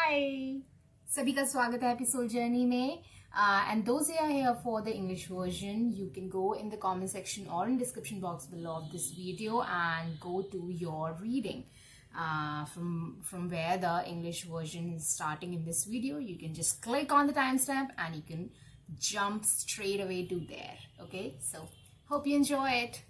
हाय, सभी का स्वागत है एपिसोड जर्नी में. And those who are here for the English version, you can go in the comment section or in description box below of this video and go to your reading. From where the English version is starting in this video, you can just click on the timestamp and you can jump straight away to there. Okay, so hope you enjoy it.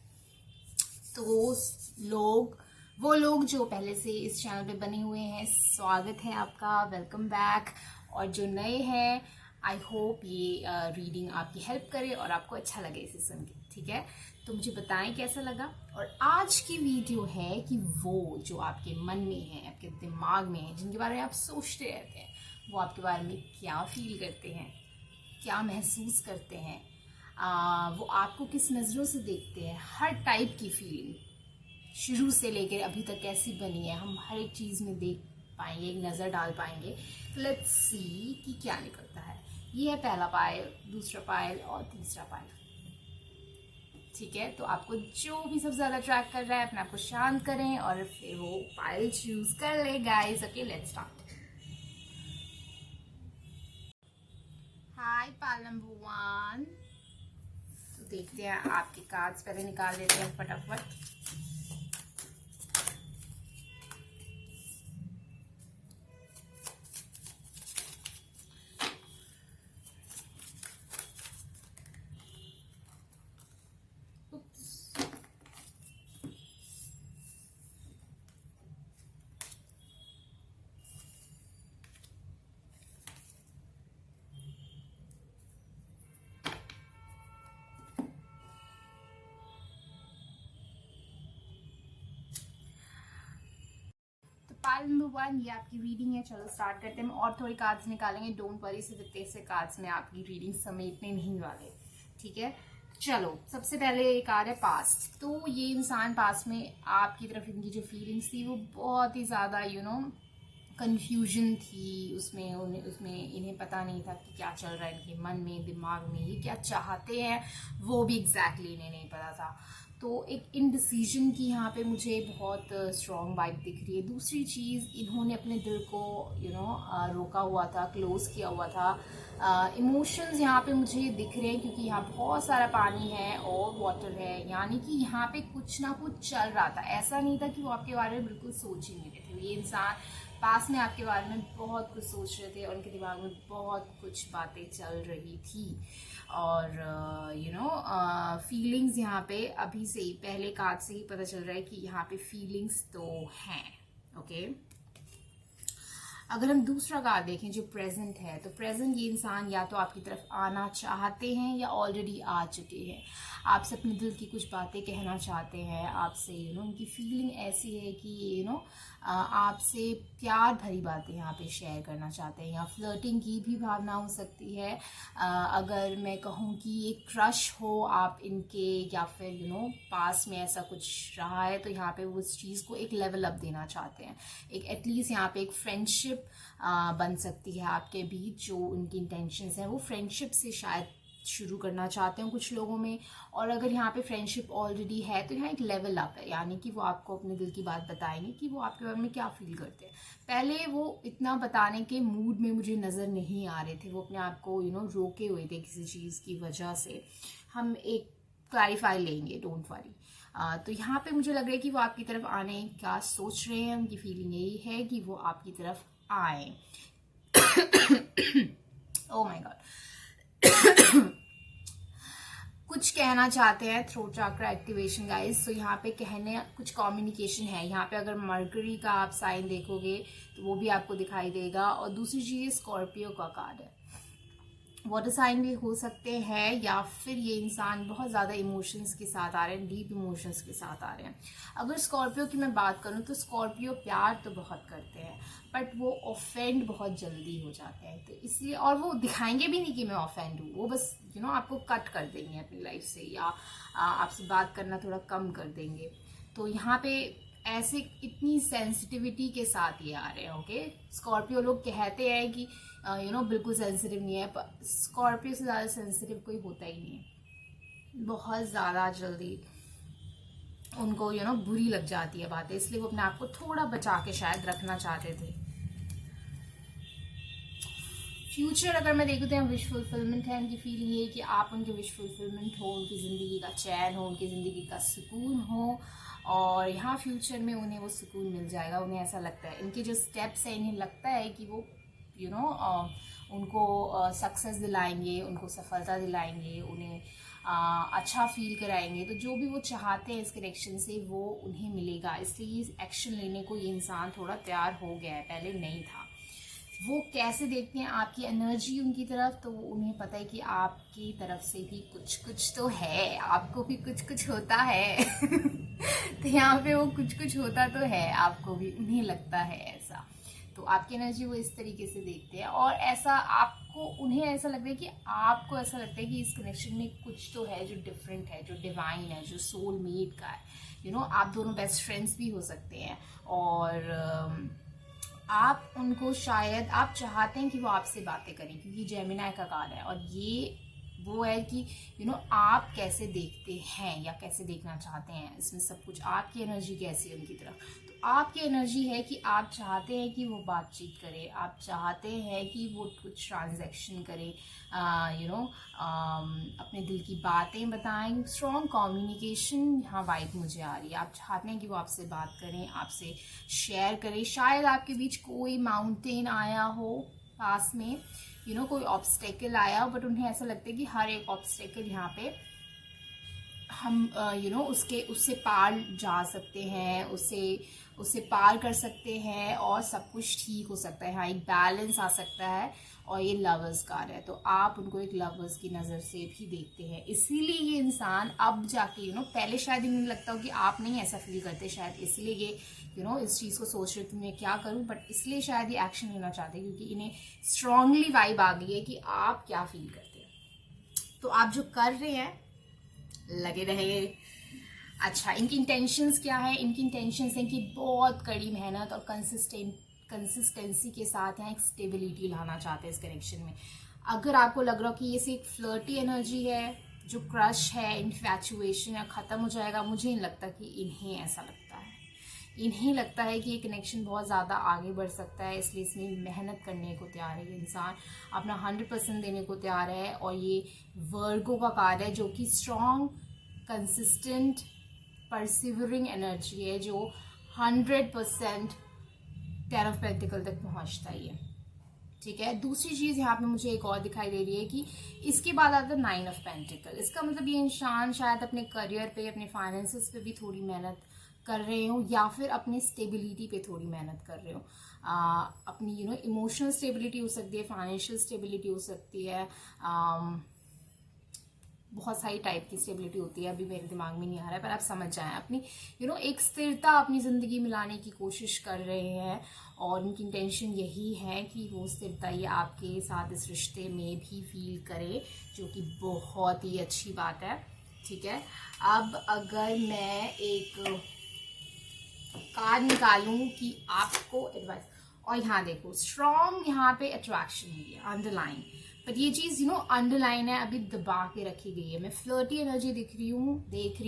तो वो लोग जो पहले से इस channel पे बने हुए हैं, स्वागत है आपका, वेलकम बैक. और जो नए हैं, आई होप ये रीडिंग आपकी हेल्प करे और आपको अच्छा लगे इसे सुन के. ठीक है, तो मुझे बताएं कैसा लगा. और आज की वीडियो है कि वो जो आपके मन में है, आपके दिमाग में है, जिनके बारे में आप सोचते रहते हैं, वो आपके बारे में क्या फील करते हैं, क्या महसूस करते हैं, वो आपको किस नज़रों से देखते हैं. हर टाइप की फीलिंग शुरू से लेकर अभी तक कैसी बनी है, हम हर एक चीज़ में देख पाएंगे, एक नज़र डाल पाएंगे. लेट्स सी कि क्या निकलता है. ये है पहला पायल, दूसरा पायल और तीसरा पायल. ठीक है, तो आपको जो भी सबसे ज़्यादा अट्रैक्ट कर रहा है, अपने आप को शांत करें और फिर वो पायल चूज कर ले guys. Okay, let's start. Hi pile number 1. तो देखते हैं, आपके कार्ड्स पहले निकाल देते हैं फटाफट. पायल नंबर 1, ये आपकी रीडिंग है. चलो स्टार्ट करते हैं. और थोड़ी कार्ड्स निकालेंगे, डोंट वरी. सिर्फ इतने से कार्ड्स में आपकी रीडिंग समेटने नहीं वाले. ठीक है, चलो सबसे पहले एक कार्ड है पास्ट. तो ये इंसान पास्ट में आपकी तरफ इनकी जो फीलिंग्स थी वो बहुत ही ज़्यादा कंफ्यूजन थी. उसमें इन्हें पता नहीं था कि क्या चल रहा है इनके मन में, दिमाग में, ये क्या चाहते हैं वो भी एग्जैक्टली इन्हें नहीं पता था. तो एक इनडिसीजन की यहाँ पे मुझे बहुत स्ट्रॉन्ग वाइब दिख रही है. दूसरी चीज़, इन्होंने अपने दिल को रोका हुआ था, क्लोज किया हुआ था. इमोशंस यहाँ पे मुझे दिख रहे हैं क्योंकि यहाँ बहुत सारा पानी है और वाटर है, यानी कि यहाँ पे कुछ ना कुछ चल रहा था. ऐसा नहीं था कि वो आपके बारे में बिल्कुल सोच ही नहीं रहे थे. ये इंसान पास में आपके बारे में बहुत कुछ सोच रहे थे और उनके दिमाग में बहुत कुछ बातें चल रही थी. और फीलिंग्स यहाँ पे अभी से ही, पहले कार्ड से ही पता चल रहा है कि यहाँ पे फीलिंग्स तो हैं. ओके, अगर हम दूसरा कार्ड देखें जो प्रेजेंट है, तो प्रेजेंट ये इंसान या तो आपकी तरफ आना चाहते हैं या ऑलरेडी आ चुके हैं. आपसे अपने दिल की कुछ बातें कहना चाहते हैं आपसे. उनकी फीलिंग ऐसी है कि आपसे प्यार भरी बातें यहाँ पे शेयर करना चाहते हैं, या फ्लर्टिंग की भी भावना हो सकती है. अगर मैं कहूँ कि ये क्रश हो आप इनके, या फिर पास में ऐसा कुछ रहा है, तो यहाँ पे वो उस चीज़ को एक लेवल अप देना चाहते हैं. एक एटलीस्ट यहाँ पे एक फ्रेंडशिप बन सकती है आपके बीच. जो उनकी इंटेंशंस हैं वो फ्रेंडशिप से शायद शुरू करना चाहते हैं कुछ लोगों में. और अगर यहाँ पे फ्रेंडशिप ऑलरेडी है तो यहाँ एक लेवल अप है, यानी कि वो आपको अपने दिल की बात बताएंगे कि वो आपके बारे में क्या फील करते हैं. पहले वो इतना बताने के मूड में मुझे नज़र नहीं आ रहे थे. वो अपने आप को रोके हुए थे किसी चीज़ की वजह से. हम एक क्लैरिफाई लेंगे, डोंट वरी. तो यहाँ पे मुझे लग रहा है कि वो आपकी तरफ आने का सोच रहे हैं. उनकी फीलिंग यही है कि वो आपकी तरफ आए. ओह माय गॉड. कुछ कहना चाहते हैं, थ्रोट चक्रा एक्टिवेशन गाइस. तो यहाँ पे कहने कुछ कम्युनिकेशन है. यहाँ पे अगर मरकरी का आप साइन देखोगे तो वो भी आपको दिखाई देगा. और दूसरी चीज़ स्कॉर्पियो का कार्ड है. वाटर साइन भी हो सकते हैं, या फिर ये इंसान बहुत ज़्यादा इमोशंस के साथ आ रहे हैं, डीप इमोशंस के साथ आ रहे हैं. अगर स्कॉर्पियो की मैं बात करूं तो स्कॉर्पियो प्यार तो बहुत करते हैं, बट वो ऑफेंड बहुत जल्दी हो जाते हैं. तो इसलिए, और वो दिखाएंगे भी नहीं कि मैं ऑफेंड हूँ. वो बस आपको कट कर देंगे अपनी लाइफ से, या आपसे बात करना थोड़ा कम कर देंगे. तो यहाँ पे ऐसे इतनी सेंसिटिविटी के साथ ये आ रहे हैं. ओके, स्कॉर्पियो लोग कहते हैं कि बिल्कुल सेंसिटिव नहीं है, पर स्कॉर्पियो से ज़्यादा सेंसिटिव कोई होता ही नहीं है. बहुत ज़्यादा जल्दी उनको बुरी लग जाती है बातें, इसलिए वो अपने आप को थोड़ा बचा के शायद रखना चाहते थे. फ्यूचर अगर मैं देखूँ तो यहाँ विश फुलफिलमेंट है। उनकी फीलिंग ये है कि आप उनके विश फुलफिलमेंट हो, उनकी ज़िंदगी का चैन हो, उनकी ज़िंदगी का सुकून हो, और यहाँ फ्यूचर में उन्हें वो सुकून मिल जाएगा। उन्हें ऐसा लगता है, इनके जो स्टेप्स हैं, इन्हें लगता है कि वो उनको सक्सेस दिलाएंगे, उनको सफलता दिलाएंगे, उन्हें अच्छा फील कराएंगे। तो जो भी वो चाहते हैं इस कनेक्शन से वो उन्हें मिलेगा। इसलिए एक्शन लेने को ये इंसान थोड़ा तैयार हो गया है, पहले नहीं था। वो कैसे देखते हैं आपकी एनर्जी उनकी तरफ, तो उन्हें पता है कि आपकी तरफ से भी कुछ कुछ तो है, आपको भी कुछ कुछ होता है। तो यहाँ पे वो कुछ कुछ होता तो है आपको भी, उन्हें लगता है ऐसा। तो आपकी एनर्जी वो इस तरीके से देखते हैं, और ऐसा आपको, उन्हें ऐसा लगता है कि आपको ऐसा लगता है कि इस कनेक्शन में कुछ तो है जो डिफरेंट है, जो डिवाइन है, जो सोलमेट का है। आप दोनों बेस्ट फ्रेंड्स भी हो सकते हैं, और आप उनको, शायद आप चाहते हैं कि वो आपसे बातें करें, क्योंकि जेमिनी का कार्ड है, और ये वो है कि आप कैसे देखते हैं या कैसे देखना चाहते हैं, इसमें सब कुछ आपकी एनर्जी कैसी है उनकी तरफ। तो आपकी एनर्जी है कि आप चाहते हैं कि वो बातचीत करे, आप चाहते हैं कि वो कुछ ट्रांजैक्शन करे, अपने दिल की बातें बताएं। स्ट्रॉन्ग कम्युनिकेशन यहाँ वाइब मुझे आ रही है। आप चाहते हैं कि वो आपसे बात करें, आपसे शेयर करें। शायद आपके बीच कोई माउंटेन आया हो पास में, कोई ऑब्स्टेकल आया हो, बट उन्हें ऐसा लगता है कि हर एक ऑब्स्टेकल यहाँ पे हम उससे पार जा सकते हैं, उससे पार कर सकते हैं, और सब कुछ ठीक हो सकता है। हाँ, एक बैलेंस आ सकता है, और ये लवर्स कार्ड है, तो आप उनको एक लवर्स की नज़र से भी देखते हैं। इसीलिए ये इंसान अब जाके पहले शायद इन्हें लगता हो कि आप नहीं ऐसा फील करते, शायद इसलिए ये इस चीज़ को सोच रहे कि मैं क्या करूं, बट इसलिए शायद ये एक्शन लेना चाहते हैं, क्योंकि इन्हें स्ट्रांगली वाइब आ गई है कि आप क्या फील करते हैं। तो आप जो कर रहे हैं, लगे रहे। अच्छा, इनकी इंटेंशंस क्या है? इनकी इंटेंशंस हैं कि बहुत कड़ी मेहनत और कंसिस्टेंसी के साथ यहाँ एक स्टेबिलिटी लाना चाहते हैं इस कनेक्शन में। अगर आपको लग रहा हो कि ये सिर्फ फ्लर्टी एनर्जी है, जो क्रश है, इन्फैचुएशन है, ख़त्म हो जाएगा, मुझे नहीं लगता कि इन्हें ऐसा लगता है। इन्हें लगता है कि ये कनेक्शन बहुत ज़्यादा आगे बढ़ सकता है, इसलिए इसमें मेहनत करने को तैयार है। ये इंसान अपना 100% देने को तैयार है, और ये वर्गो का कार्ड है, जो कि स्ट्रॉन्ग, कंसिस्टेंट, परसिवरिंग एनर्जी है, जो 100% 10 ऑफ पेंटिकल तक पहुंचता ही है। ठीक है। दूसरी चीज़ यहाँ पे मुझे एक और दिखाई दे रही है कि इसके बाद आता है 9 ऑफ पेंटिकल। इसका मतलब ये इंसान शायद अपने करियर पे, अपने फाइनेंसेस पे भी थोड़ी मेहनत कर रहे हो, या फिर अपनी स्टेबिलिटी पे थोड़ी मेहनत कर रहे हो। अपनी इमोशनल स्टेबिलिटी हो सकती है, फाइनेंशियल स्टेबिलिटी हो सकती है, बहुत सारी टाइप की स्टेबिलिटी होती है, अभी मेरे दिमाग में नहीं आ रहा है, पर आप समझ जाएं। अपनी एक स्थिरता अपनी ज़िंदगी में लाने की कोशिश कर रहे हैं, और उनकी इंटेंशन यही है कि वो स्थिरता ये आपके साथ इस रिश्ते में भी फील करे, जो कि बहुत ही अच्छी बात है। ठीक है। अब अगर मैं एक कार्ड निकालूं कि आपको एडवाइस, और यहाँ देखो स्ट्रॉन्ग, यहाँ पे अट्रैक्शन हुई है, अंडरलाइन, बट ये चीज़ अंडरलाइन है, अभी दबा के रखी गई है। मैं फ्लर्टी एनर्जी देख रही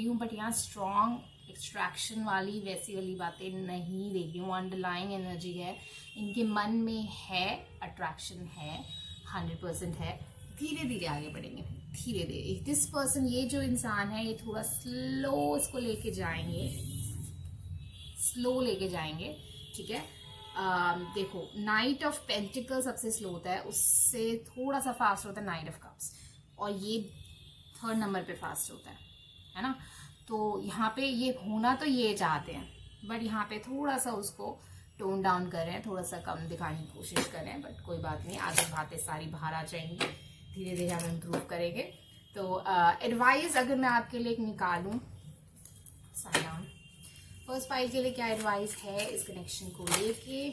हूँ, बट यहाँ स्ट्रॉन्ग एक्सट्रैक्शन वाली वैसी वाली बातें नहीं देख रही हूँ। अंडरलाइन एनर्जी है, इनके मन में है, अट्रैक्शन है, 100% है। धीरे धीरे आगे बढ़ेंगे, धीरे धीरे। दिस पर्सन, ये जो इंसान है, ये थोड़ा स्लो इसको लेके जाएंगे, स्लो लेके जाएंगे। ठीक है। देखो, नाइट ऑफ पेंटिकल सबसे स्लो होता है, उससे थोड़ा सा फास्ट होता है नाइट ऑफ कप्स, और ये 3rd नंबर पे फास्ट होता है ना। तो यहाँ पे ये होना तो ये चाहते हैं, बट यहाँ पे थोड़ा सा उसको टोन डाउन कर रहे हैं, थोड़ा सा कम दिखाने की कोशिश कर रहे हैं, बट कोई बात नहीं, आगे बातें सारी बाहर आ जाएंगी, धीरे धीरे हम इम्प्रूव करेंगे। तो एडवाइस अगर मैं आपके लिए निकालूं, फर्स्ट पाइल के लिए क्या एडवाइस है इस कनेक्शन को लेके?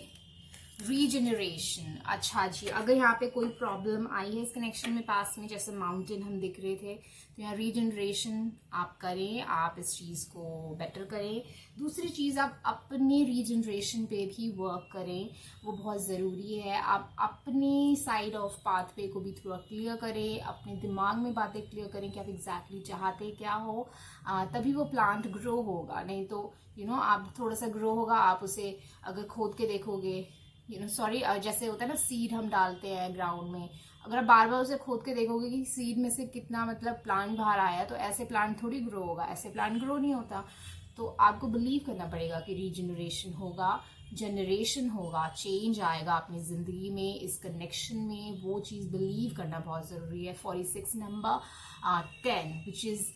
रीजनरेशन। अच्छा जी, अगर यहाँ पे कोई प्रॉब्लम आई है इस कनेक्शन में पास में, जैसे माउंटेन हम दिख रहे थे, तो यहाँ रीजनरेशन आप करें, आप इस चीज़ को बेटर करें। दूसरी चीज़, आप अपने रीजनरेशन पे भी वर्क करें, वो बहुत ज़रूरी है। आप अपनी साइड ऑफ पाथवे को भी थोड़ा क्लियर करें, अपने दिमाग में बातें क्लियर करें कि आप एग्जैक्टली चाहते क्या हो, तभी वो प्लांट ग्रो होगा। नहीं तो आप थोड़ा सा ग्रो होगा, आप उसे अगर खोद के देखोगे सॉरी, जैसे होता है ना सीड हम डालते हैं ग्राउंड में, अगर आप बार बार उसे खोद के देखोगे कि सीड में से कितना मतलब प्लांट बाहर आया, तो ऐसे प्लांट थोड़ी ग्रो होगा, ऐसे प्लांट ग्रो नहीं होता। तो आपको बिलीव करना पड़ेगा कि रीजनरेशन होगा, जनरेशन होगा, चेंज आएगा अपनी ज़िंदगी में, इस कनेक्शन में। वो चीज़ बिलीव करना बहुत ज़रूरी है। 46 नंबर 10 विच इज़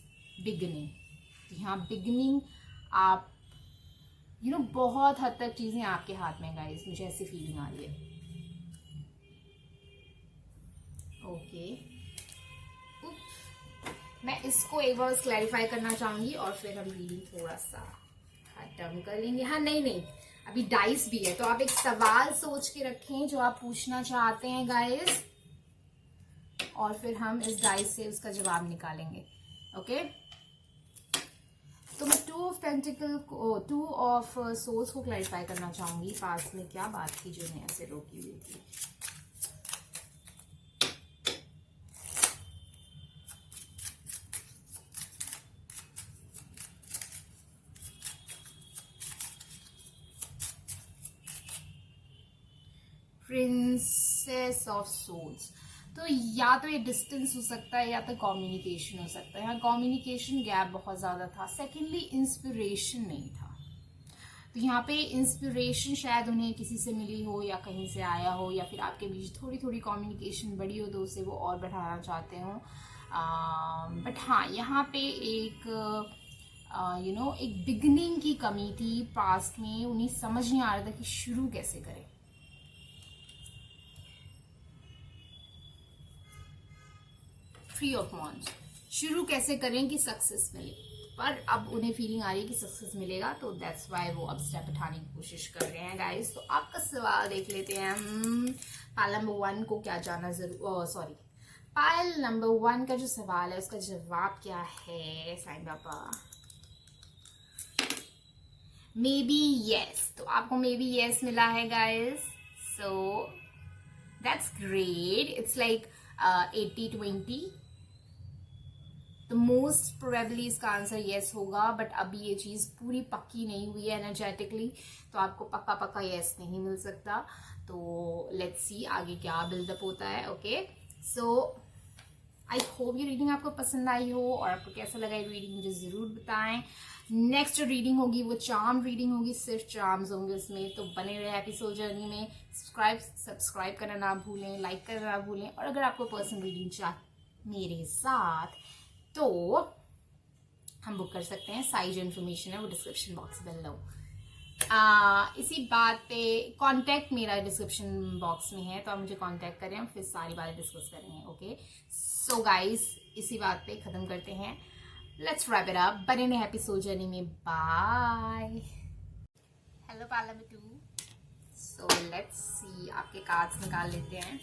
बिगनिंग। यहाँ बिगनिंग, आप बहुत हद तक चीज़ें आपके हाथ में गाइस, मुझे ऐसी फीलिंग आ रही है। ओके, मैं इसको एक बार क्लैरिफाई करना चाहूंगी और फिर हम रीडिंग थोड़ा सा खत्म कर लेंगे। हाँ नहीं, अभी डाइस भी है, तो आप एक सवाल सोच के रखें जो आप पूछना चाहते हैं गाइस, और फिर हम इस डाइस से उसका जवाब निकालेंगे। ओके, तो मैं 2 ऑफ पेंटिकल को, 2 ऑफ सोल्स को क्लैरिफाई करना चाहूंगी। पास में क्या बात थी जो मैं ऐसे रोकी हुई थी? प्रिंसेस ऑफ सोल्स, तो या तो ये डिस्टेंस हो सकता है या तो कम्युनिकेशन हो सकता है। यहाँ कम्युनिकेशन गैप बहुत ज़्यादा था। सेकेंडली इंस्पिरेशन नहीं था, तो यहाँ पे इंस्पिरेशन शायद उन्हें किसी से मिली हो या कहीं से आया हो, या फिर आपके बीच थोड़ी थोड़ी कम्युनिकेशन बढ़ी हो तो उसे वो और बढ़ाना चाहते हो। बट हाँ, यहाँ पे एक एक बिगनिंग की कमी थी पास्ट में। उन्हें समझ नहीं आ रहा था कि शुरू कैसे करें। थ्री ऑफ वांड्स, शुरू कैसे करें कि सक्सेस मिले, पर अब उन्हें फीलिंग आ रही है कि सक्सेस मिलेगा, तो दैट्स वाई वो अब स्टेप उठाने की कोशिश कर रहे हैं गाइस। तो आपका सवाल देख लेते हैं। पाइल नंबर 1 को क्या जानना जरूर, सॉरी, पाइल नंबर 1 का जो सवाल है उसका जवाब क्या है Sai Baba? May be yes, तो आपको मे बी यस मिला है guys, so that's great. It's like 80-20, तो मोस्ट प्रोबेबली इसका आंसर येस होगा, बट अभी ये चीज पूरी पक्की नहीं हुई है एनर्जेटिकली, तो आपको पक्का पक्का येस नहीं मिल सकता। तो लेट्स सी आगे क्या बिल्डअप होता है। ओके, सो आई होप ये रीडिंग आपको पसंद आई हो, और आपको कैसा लगा ये रीडिंग मुझे जरूर बताएं। नेक्स्ट जो रीडिंग होगी वो चार्म रीडिंग होगी, सिर्फ चार्म्स होंगे उसमें, तो बने रहे हैप्पी सोल जर्नी में। सब्सक्राइब करना ना भूलें, लाइक करना ना भूलें, और अगर आपको पर्सनल रीडिंग चाहिए मेरे साथ तो हम बुक कर सकते हैं। सारी जो इन्फॉर्मेशन है वो डिस्क्रिप्शन बॉक्स में लो। इसी बात पे कांटेक्ट मेरा डिस्क्रिप्शन बॉक्स में है, तो आप मुझे कांटेक्ट करें, हम फिर सारी बातें डिस्कस करेंगे। ओके, सो गाइस इसी बात पे खत्म करते हैं। Let's wrap it up. बने रहे हैप्पी सोल जर्नी में। बाय। हेलो पाला बिटू। सो लेट्स सी, आपके कार्ड्स निकाल लेते हैं।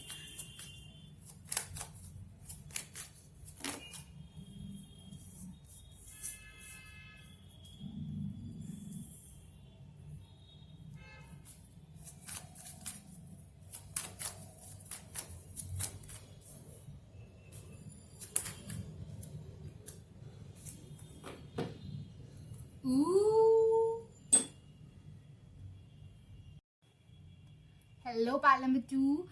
हेलो पालम 2,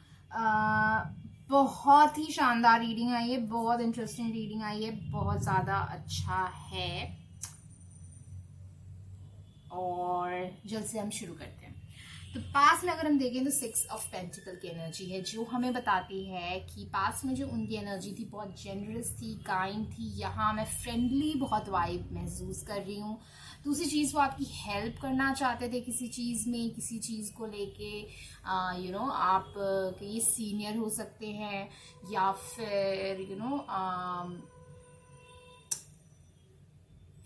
बहुत ही शानदार रीडिंग आई है, बहुत इंटरेस्टिंग रीडिंग आई है, बहुत ज़्यादा अच्छा है, और जल्द से हम शुरू करते हैं। तो पास में अगर हम देखें तो 6 ऑफ पेंटिकल की एनर्जी है, जो हमें बताती है कि पास में जो उनकी एनर्जी थी बहुत जेनरस थी, काइंड थी। यहाँ मैं फ्रेंडली बहुत वाइब महसूस कर रही हूँ। दूसरी चीज़, वो आपकी हेल्प करना चाहते थे किसी चीज़ में, किसी चीज़ को लेके। आप ये सीनियर हो सकते हैं, या फिर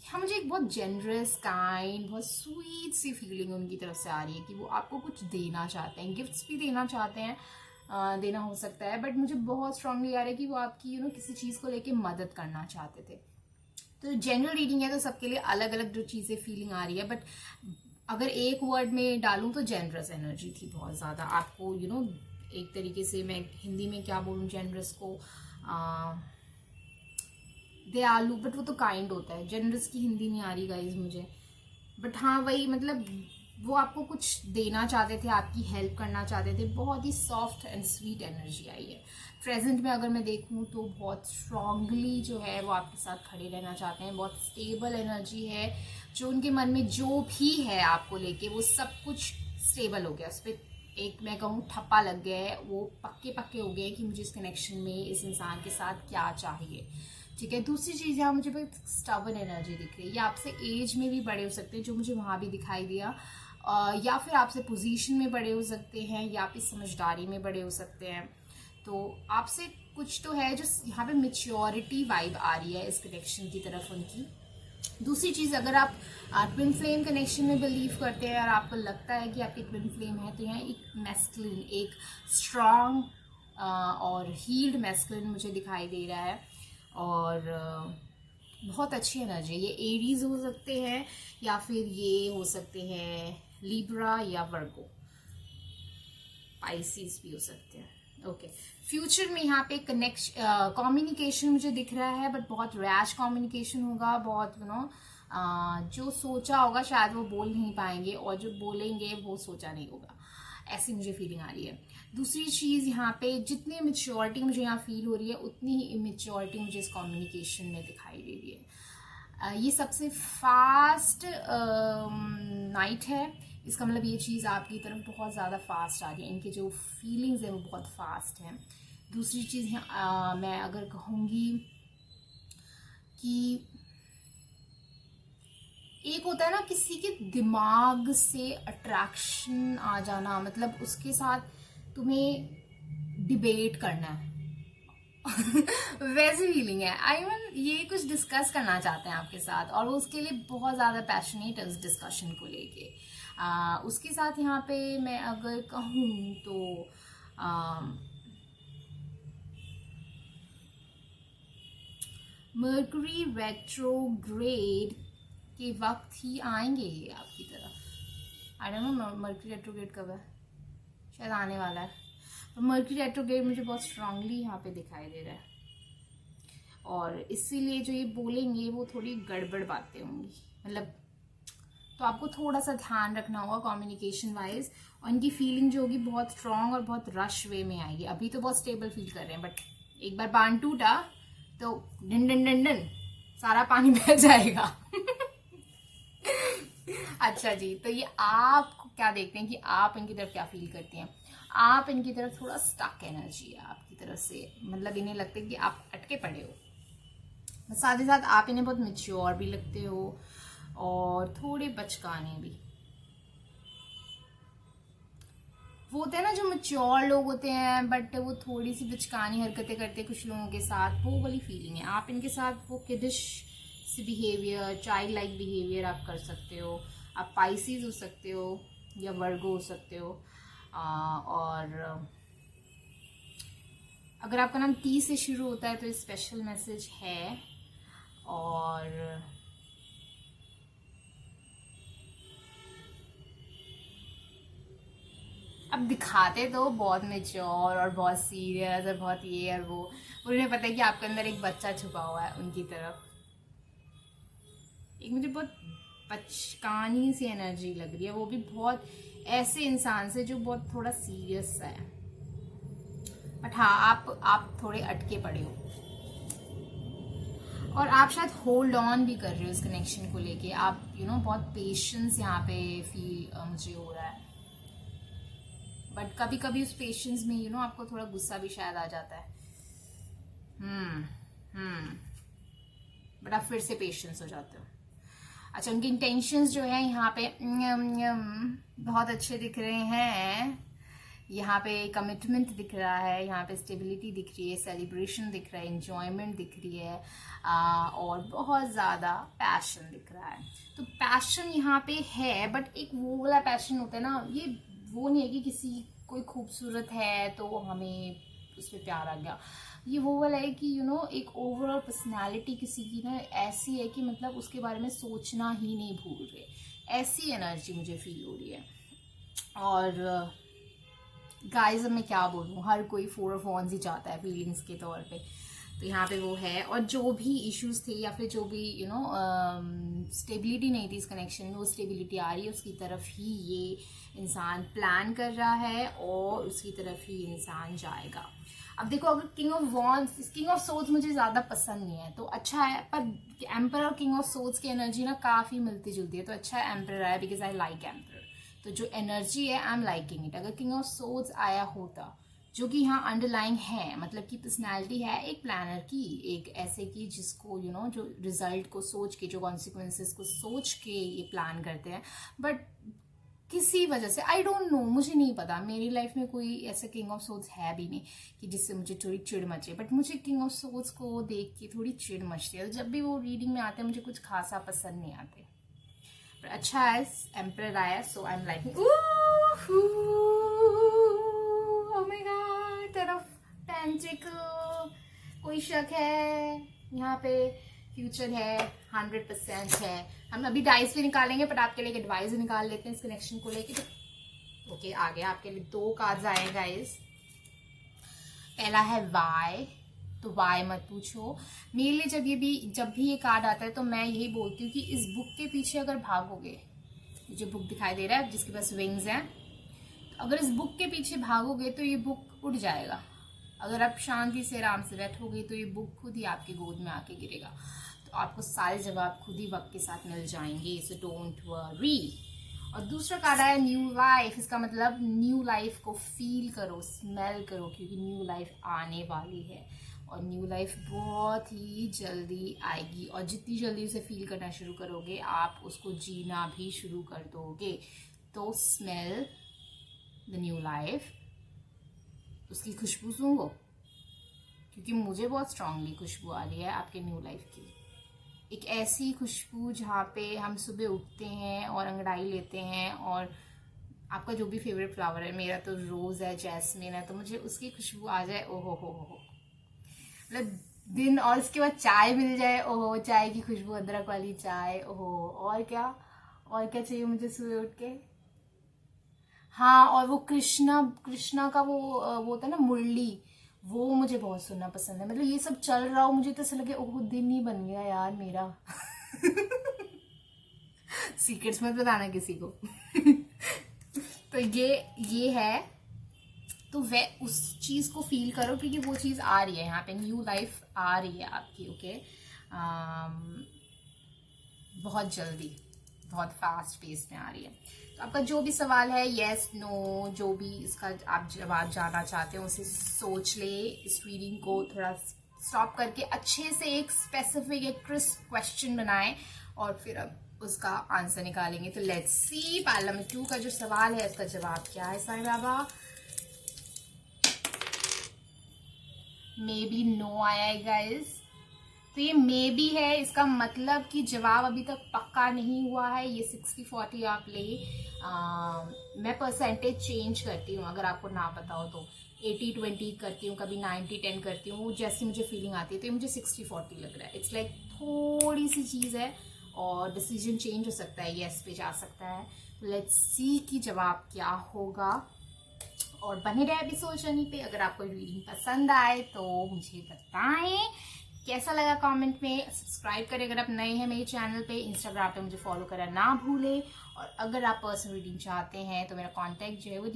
हाँ, मुझे एक बहुत जेनरस काइंड, बहुत स्वीट सी फीलिंग उनकी तरफ से आ रही है कि वो आपको कुछ देना चाहते हैं, गिफ्ट्स भी देना चाहते हैं, देना हो सकता है, बट मुझे बहुत स्ट्रांगली आ रहा है कि वो आपकी किसी चीज़ को लेके मदद करना चाहते थे। तो जनरल रीडिंग है, तो सबके लिए अलग अलग जो चीज़ें फीलिंग आ रही है, बट अगर एक वर्ड में डालूं तो जेनरस एनर्जी थी बहुत ज़्यादा। आपको एक तरीके से मैं हिंदी में क्या बोलूँ जेनरस को, दयालु, बट वो तो काइंड होता है। जनरस की हिंदी नहीं आ रही गाइज मुझे, बट हाँ वही मतलब वो आपको कुछ देना चाहते थे, आपकी हेल्प करना चाहते थे। बहुत ही सॉफ्ट एंड स्वीट एनर्जी आई है। प्रेजेंट में अगर मैं देखूं तो बहुत स्ट्रांगली जो है वो आपके साथ खड़े रहना चाहते हैं। बहुत स्टेबल एनर्जी है। जो उनके मन में जो भी है आपको लेके, वो सब कुछ स्टेबल हो गया। उस पर एक मैं कहूँ ठप्पा लग गया है। वो पक्के पक्के हो गए कि मुझे इस कनेक्शन में इस इंसान के साथ क्या चाहिए। ठीक है। दूसरी चीज़ यहाँ मुझे बहुत स्टबर्न एनर्जी दिख रही है। ये आपसे एज में भी बड़े हो सकते हैं, जो मुझे वहाँ भी दिखाई दिया, या फिर आपसे पोजीशन में बड़े हो सकते हैं, या फिर समझदारी में बड़े हो सकते हैं। तो आपसे कुछ तो है जो यहाँ पे मेच्योरिटी वाइब आ रही है इस कनेक्शन की तरफ उनकी। दूसरी चीज़, अगर आप ट्विन फ्लेम कनेक्शन में बिलीव करते हैं और आपको लगता है कि आपकी ट्विन फ्लेम है, तो यहाँ एक मैस्कुलिन, एक स्ट्रांग और हील्ड मैस्कुलिन मुझे दिखाई दे रहा है। और बहुत अच्छी एनर्जी है। ये एरीज हो सकते हैं, या फिर ये हो सकते हैं लिब्रा या वर्गो, पाइसिस भी हो सकते हैं। ओके। फ्यूचर में यहाँ पे कम्युनिकेशन मुझे दिख रहा है, बट बहुत रैश कम्युनिकेशन होगा। बहुत जो सोचा होगा शायद वो बोल नहीं पाएंगे, और जो बोलेंगे वो सोचा नहीं होगा। ऐसी मुझे फीलिंग आ रही है। दूसरी चीज़, यहाँ पे जितनी मेच्योरिटी मुझे यहाँ फील हो रही है, उतनी ही इमेच्योरिटी मुझे इस कम्युनिकेशन में दिखाई दे रही है। ये सबसे फास्ट नाइट है। इसका मतलब ये चीज़ आपकी तरफ बहुत ज़्यादा फास्ट आ रही है। इनके जो फीलिंग्स हैं वो बहुत फास्ट हैं। दूसरी चीज़ मैं अगर कहूँगी कि एक होता है ना किसी के दिमाग से अट्रैक्शन आ जाना, मतलब उसके साथ तुम्हें डिबेट करना है। वैसी फीलिंग है। आई मीन ये कुछ डिस्कस करना चाहते हैं आपके साथ, और वो उसके लिए बहुत ज़्यादा पैशनेट है उस डिस्कशन को लेके। उसके साथ यहाँ पे मैं अगर कहूँ तो मर्करी रेट्रोग्रेड के वक्त ही आएंगे ये आपकी तरफ। I don't know mercury retrograde कब है, शायद आने वाला है। तो मर्करी रेट्रोग्रेड मुझे बहुत स्ट्रांगली यहाँ पे दिखाई दे रहा है, और इसीलिए जो ये बोलेंगे वो थोड़ी गड़बड़ बातें होंगी, मतलब तो आपको थोड़ा सा ध्यान रखना होगा कम्युनिकेशन वाइज। और इनकी फीलिंग जो होगी बहुत स्ट्रांग और बहुत रश वे में आएगी। अभी तो बहुत स्टेबल फील कर रहे हैं, बट एक बार बांध टूटा तो डन डन डन डन सारा पानी बह जाएगा। अच्छा जी, तो ये आप क्या देखते हैं कि आप इनकी तरफ क्या फील करती हैं? आप इनकी तरफ थोड़ा स्टक एनर्जी है आपकी तरफ से, मतलब इन्हें लगता है कि आप अटके पड़े हो। साथ ही साथ आप इन्हें बहुत मेच्योर भी लगते हो, और थोड़े बचकाने भी। वो होते हैं ना जो मेच्योर लोग होते हैं, बट वो थोड़ी सी बचकानी हरकतें करते हैं कुछ लोगों के साथ, वो वाली फीलिंग है। आप इनके साथ वो किडिश सी बिहेवियर, चाइल्ड लाइक बिहेवियर आप कर सकते हो। आप पाइसिस हो सकते हो या वर्गो हो सकते हो। और अगर आपका नाम टी से शुरू होता है तो ये स्पेशल मैसेज है। और अब दिखाते तो बहुत मेच्योर और बहुत सीरियस और बहुत ये और वो, उन्हें पता है कि आपके अंदर एक बच्चा छुपा हुआ है उनकी तरफ। एक मुझे बहुत बचकानी सी एनर्जी लग रही है, वो भी बहुत ऐसे इंसान से जो बहुत थोड़ा सीरियस सा है। बट हाँ, आप थोड़े अटके पड़े हो, और आप शायद होल्ड ऑन भी कर रहे हो इस कनेक्शन को लेके। आप बहुत पेशेंस यहाँ पे फील मुझे हो रहा है। बट कभी कभी उस पेशेंस में आपको थोड़ा गुस्सा भी शायद आ जाता है। बट आप फिर से पेशेंस हो जाते हो। अच्छा, उनके इंटेंशंस जो है यहाँ पे बहुत अच्छे दिख रहे हैं। यहाँ पे कमिटमेंट दिख रहा है, यहाँ पे स्टेबिलिटी दिख रही है, सेलिब्रेशन दिख रहा है, एंजॉयमेंट दिख रही है, और बहुत ज़्यादा पैशन दिख रहा है। तो पैशन यहाँ पे है, बट एक वो वाला पैशन होता है ना, ये वो नहीं है कि किसी कोई खूबसूरत है तो हमें उस पर प्यार आ गया। ये वो वाला है कि एक ओवरऑल पर्सनालिटी किसी की ना ऐसी है कि मतलब उसके बारे में सोचना ही नहीं भूल रहे, ऐसी एनर्जी मुझे फील हो रही है। और गाइस, अब मैं क्या बोलूँ, हर कोई 4 ऑफ वांड्स ही चाहता है फीलिंग्स के तौर पे। तो यहाँ पे वो है, और जो भी इश्यूज थे या फिर जो भी स्टेबिलिटी नहीं थी इस कनेक्शन में, वो स्टेबिलिटी आ रही है, उसकी तरफ ही ये इंसान प्लान कर रहा है और उसकी तरफ ही इंसान जाएगा। अब देखो, अगर king of wands, king of swords मुझे ज़्यादा पसंद नहीं है तो अच्छा है, पर एम्पर और किंग ऑफ सोर्ड्स की एनर्जी ना काफ़ी मिलती जुलती है, तो अच्छा है एम्पर आया, बिकॉज आई लाइक एम्पर। तो जो एनर्जी है आई एम लाइकिंग इट। अगर किंग ऑफ सोर्ड्स आया होता, जो कि यहाँ अंडरलाइन है, मतलब कि पर्सनैलिटी है एक प्लानर की, एक ऐसे की जिसको जो रिजल्ट को सोच के, जो कॉन्सिक्वेंसेस को सोच के ये प्लान करते हैं, बट किसी वजह से आई डोंट नो, मुझे नहीं पता, मेरी लाइफ में कोई ऐसा किंग ऑफ सोर्ड्स है भी नहीं कि जिससे मुझे थोड़ी चिड़ मचे, बट मुझे किंग ऑफ सोर्ड्स को देख के थोड़ी चिड़ मचती है। जब भी वो रीडिंग में आते हैं मुझे कुछ खासा पसंद नहीं आते, पर अच्छा है एम्परर आया, so I am liking. Oh my god, ten of pentacles, कोई शक है यहाँ पे, फ्यूचर है, 100% है। हम अभी डाइस भी निकालेंगे, बट आपके लिए एडवाइस निकाल लेते हैं इस कनेक्शन को लेके। तो ओके, आगे आपके लिए 2 कार्ड्स आए गाइस। पहला है वाई, तो वाई मत पूछो मेरे लिए। जब भी ये कार्ड आता है तो मैं यही बोलती हूँ कि इस बुक के पीछे अगर भागोगे, जो बुक दिखाई दे रहा है जिसके पास विंग्स हैं, तो अगर इस बुक के पीछे भागोगे तो ये बुक उड़ जाएगा। अगर आप शांति से आराम से बैठोगे तो ये बुक खुद ही आपकी गोद में आके गिरेगा। तो आपको सारे जवाब खुद ही वक्त के साथ मिल जाएंगे, सो डोंट वरी। और दूसरा कार्ड आया न्यू लाइफ। इसका मतलब न्यू लाइफ को फील करो, स्मेल करो, क्योंकि न्यू लाइफ आने वाली है और न्यू लाइफ बहुत ही जल्दी आएगी। और जितनी जल्दी उसे फील करना शुरू करोगे, आप उसको जीना भी शुरू कर दोगे। तो स्मेल द न्यू लाइफ, उसकी खुशबू सूंघो, क्योंकि मुझे बहुत स्ट्रांगली खुशबू आ रही है आपके न्यू लाइफ की। एक ऐसी खुशबू जहाँ पे हम सुबह उठते हैं और अंगड़ाई लेते हैं, और आपका जो भी फेवरेट फ्लावर है, मेरा तो रोज़ है, जैस्मिन है, तो मुझे उसकी खुशबू आ जाए, ओहो हो, मतलब दिन। और उसके बाद चाय मिल जाए, ओहो, चाय की खुशबू, अदरक वाली चाय, ओहो। और क्या चाहिए मुझे सुबह उठ के? हाँ, और वो कृष्णा का वो होता है ना मुरली, वो मुझे बहुत सुनना पसंद है। मतलब ये सब चल रहा हो, मुझे तो ऐसा लगे ओह दिन ही बन गया यार मेरा। सीक्रेट्स मत बताना किसी को। तो ये है, तो वे उस चीज को फील करो, क्योंकि वो चीज आ रही है यहाँ पे, न्यू लाइफ आ रही है आपकी। ओके, बहुत जल्दी, बहुत फास्ट पेस में आ रही है। तो आपका जो भी सवाल है, यस नो, जो भी इसका आप जवाब जानना चाहते हो, उसे सोच ले। इस रीडिंग को थोड़ा स्टॉप करके अच्छे से एक स्पेसिफिक, एक क्रिस्प क्वेश्चन बनाएं और फिर अब उसका आंसर निकालेंगे। तो लेट्स सी, पार्लियामेंट 2 का जो सवाल है इसका जवाब क्या है Sai Baba? May be no आया है गाइस। तो ये मे बी है, इसका मतलब कि जवाब अभी तक पक्का नहीं हुआ है। ये 60-40 आप ले, मैं परसेंटेज चेंज करती हूँ, अगर आपको ना पता हो तो 80-20 करती हूँ, कभी 90-10 करती हूँ, जैसी मुझे फीलिंग आती है। तो ये मुझे 60-40 लग रहा है। इट्स लाइक थोड़ी सी चीज़ है और डिसीजन चेंज हो सकता है, येस पे जा सकता है। लेट्स सी कि जवाब क्या होगा, और बने रहे एपिसोड जर्नी पे। अगर आपको रीडिंग पसंद आए तो मुझे बताएं कैसा लगा, कमेंट में। सब्सक्राइब करें अगर आप नए हैं मेरे चैनल पे। इंस्टाग्राम पे मुझे फॉलो करना ना भूलें। और अगर आप पर्सनल रीडिंग चाहते हैं तो मेरा कॉन्टैक्ट जो है वो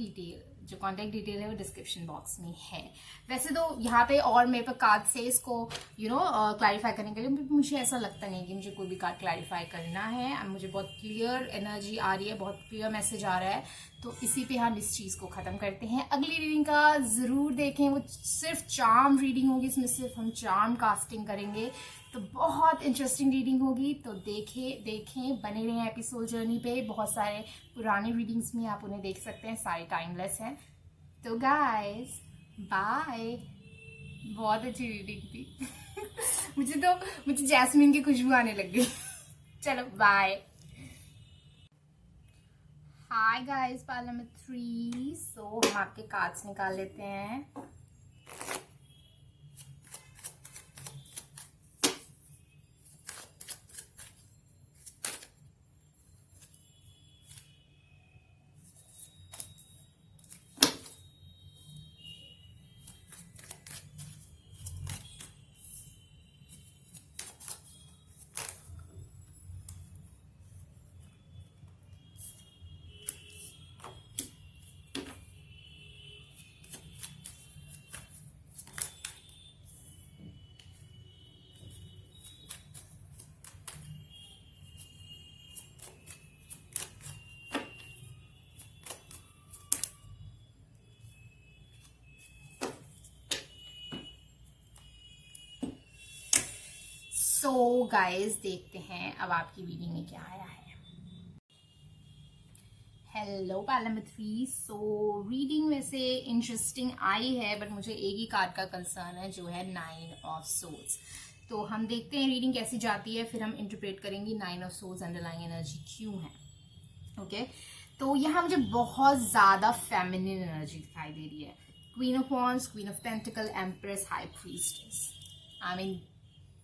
कॉन्टैक्ट डिटेल है वो डिस्क्रिप्शन बॉक्स में है। वैसे तो यहाँ पे और मेरे पे कार्ड से इसको क्लैरिफाई करने के लिए मुझे ऐसा लगता नहीं कि मुझे कोई भी कार्ड क्लैरिफाई करना है। मुझे बहुत क्लियर एनर्जी आ रही है, बहुत क्लियर मैसेज आ रहा है। तो इसी पे हम इस चीज़ को ख़त्म करते हैं। अगली रीडिंग का ज़रूर देखें, वो सिर्फ चार्म रीडिंग होगी, इसमें सिर्फ हम चार्म कास्टिंग करेंगे, तो बहुत इंटरेस्टिंग रीडिंग होगी। तो देखें, बने रहें एपिसोड जर्नी पे। बहुत सारे पुराने रीडिंग्स में आप उन्हें देख सकते हैं, सारे टाइमलेस हैं। तो गाइस बाय, बहुत अच्छी रीडिंग थी। मुझे जैस्मिन की खुशबू आने लग गई। चलो बाय। Hi guys, parliament 3। सो हम आपके कार्ड्स निकाल लेते हैं। सो गाइस देखते हैं अब आपकी रीडिंग में क्या आया है। हेलो पैरामीथ्री। सो रीडिंग वैसे इंटरेस्टिंग आई है, बट मुझे एक ही कार्ड का कंसर्न है जो है 9 ऑफ सोल्स। तो हम देखते हैं रीडिंग कैसी जाती है, फिर हम इंटरप्रेट करेंगे 9 ऑफ सोल्स अंडरलाइंग एनर्जी क्यों है। ओके तो यहाँ मुझे बहुत ज्यादा फेमिनिन एनर्जी दिखाई दे रही है। Queen of wands, queen of pentacle, empress, high priestess. I mean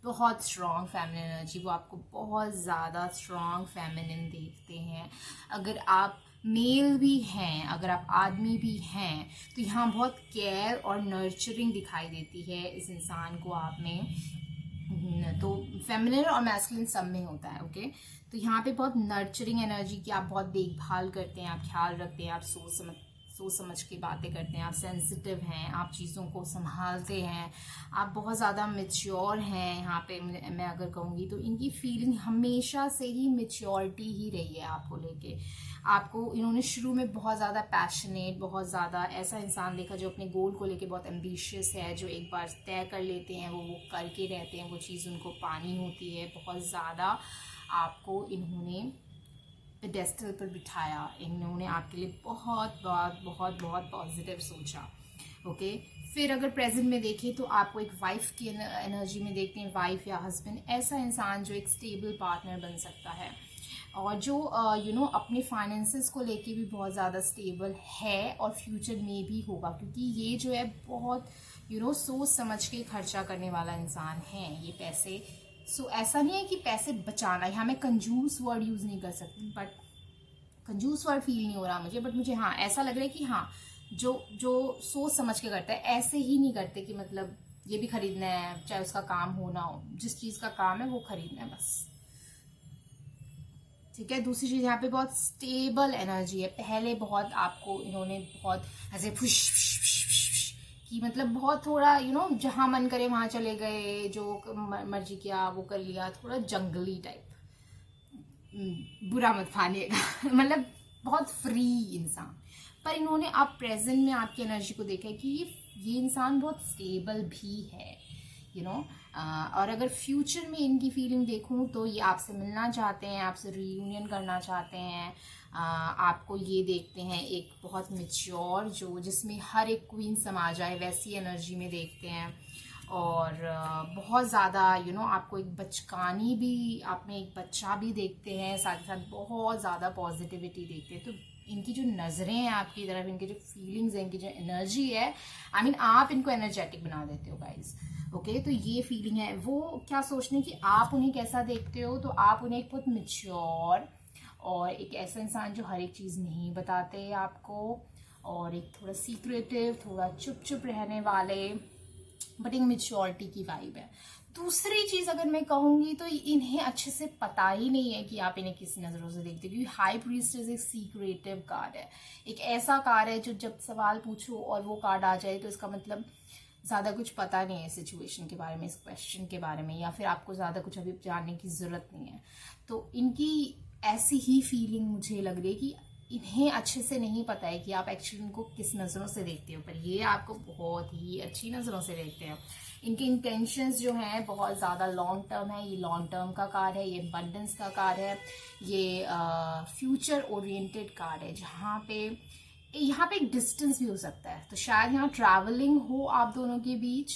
बहुत स्ट्रॉन्ग फेमिनिन एनर्जी, वो आपको बहुत ज़्यादा स्ट्रॉन्ग फेमिनिन देखते हैं। अगर आप मेल भी हैं, अगर आप आदमी भी हैं, तो यहाँ बहुत केयर और नर्चरिंग दिखाई देती है इस इंसान को आप में। तो फेमिनिन और मैस्कुलिन सब में होता है। ओके तो यहाँ पे बहुत नर्चरिंग एनर्जी की, आप बहुत देखभाल करते हैं, आप ख्याल रखते हैं, आप सोच समझ के बातें करते हैं, आप सेंसिटिव हैं, आप चीज़ों को संभालते हैं, आप बहुत ज़्यादा मैच्योर हैं। यहाँ पे मैं अगर कहूँगी तो इनकी फीलिंग हमेशा से ही मैच्योरिटी ही रही है आपको लेके। आपको इन्होंने शुरू में बहुत ज़्यादा पैशनेट, बहुत ज़्यादा ऐसा इंसान देखा जो अपने गोल को लेके बहुत एम्बिशियस है, जो एक बार तय कर लेते हैं वो करके रहते हैं, वो चीज़ उनको पानी होती है। बहुत ज़्यादा आपको इन्होंने पेडेस्टल पर बिठाया, इन्होंने आपके लिए बहुत बहुत बहुत बहुत पॉजिटिव सोचा। ओके फिर अगर प्रेजेंट में देखें तो आपको एक वाइफ की एनर्जी में देखते हैं, वाइफ या हस्बैंड, ऐसा इंसान जो एक स्टेबल पार्टनर बन सकता है और जो अपने फाइनेंसेस को लेके भी बहुत ज़्यादा स्टेबल है और फ्यूचर में भी होगा, क्योंकि ये जो है बहुत सोच समझ के खर्चा करने वाला इंसान है ये पैसे। सो ऐसा नहीं है कि पैसे बचाना, यहाँ मैं कंजूस वर्ड यूज़ नहीं कर सकती, बट कंजूस वर्ड फील नहीं हो रहा मुझे, बट मुझे हाँ ऐसा लग रहा है कि हाँ जो सोच समझ के करता है, ऐसे ही नहीं करते कि मतलब ये भी खरीदना है, चाहे उसका काम हो ना हो, जिस चीज़ का काम है वो खरीदना है बस। ठीक है दूसरी चीज़ यहाँ पे बहुत स्टेबल एनर्जी है। पहले बहुत आपको इन्होंने बहुत ऐसे फुश कि मतलब बहुत थोड़ा जहाँ मन करे वहाँ चले गए, जो मर्जी किया वो कर लिया, थोड़ा जंगली टाइप, बुरा मत मानिएगा मतलब बहुत फ्री इंसान। पर इन्होंने आप प्रेजेंट में आपकी एनर्जी को देखा है कि ये इंसान बहुत स्टेबल भी है और अगर फ्यूचर में इनकी फीलिंग देखूं तो ये आपसे मिलना चाहते हैं, आपसे रीयूनियन करना चाहते हैं। आपको ये देखते हैं एक बहुत मैच्योर, जो जिसमें हर एक क्वीन समा जाए वैसी एनर्जी में देखते हैं। और बहुत ज़्यादा आपको एक बचकानी भी, आप में एक बच्चा भी देखते हैं, साथ ही साथ बहुत ज़्यादा पॉजिटिविटी देखते हैं। तो इनकी जो नज़रें हैं आपकी तरफ, इनकी जो फीलिंग्स हैं, इनकी जो एनर्जी है, आई मीन आप इनको एनर्जेटिक बना देते हो गाइज। ओके तो ये फीलिंग है। वो क्या सोचने की आप उन्हें कैसा देखते हो, तो आप उन्हें एक बहुत मैच्योर और एक ऐसा इंसान जो हर एक चीज़ नहीं बताते आपको, और एक थोड़ा सीक्रेटिव, थोड़ा चुप चुप रहने वाले, बट एक मैच्योरिटी की वाइब है। दूसरी चीज़ अगर मैं कहूँगी तो इन्हें अच्छे से पता ही नहीं है कि आप इन्हें किस नज़रों से देखते हो, क्योंकि हाई प्रीस्टेस एक सीक्रेटिव कार्ड है, एक ऐसा कार्ड है जो जब सवाल पूछो और वो कार्ड आ जाए तो इसका मतलब ज़्यादा कुछ पता नहीं है सिचुएशन के बारे में, इस क्वेश्चन के बारे में, या फिर आपको ज़्यादा कुछ अभी जानने की ज़रूरत नहीं है। तो इनकी ऐसी ही फीलिंग मुझे लग रही है कि इन्हें अच्छे से नहीं पता है कि आप एक्चुअली इनको किस नज़रों से देखते हो, पर ये आपको बहुत ही अच्छी नज़रों से देखते हैं। इनके इंटेंशंस जो हैं बहुत ज़्यादा लॉन्ग टर्म है, ये लॉन्ग टर्म का कार्ड है, ये अबंडेंस का कार्ड है, ये फ्यूचर ओरिएंटेड कार्ड है, जहाँ पे यहाँ पे एक डिस्टेंस भी हो सकता है। तो शायद यहाँ ट्रैवलिंग हो आप दोनों के बीच,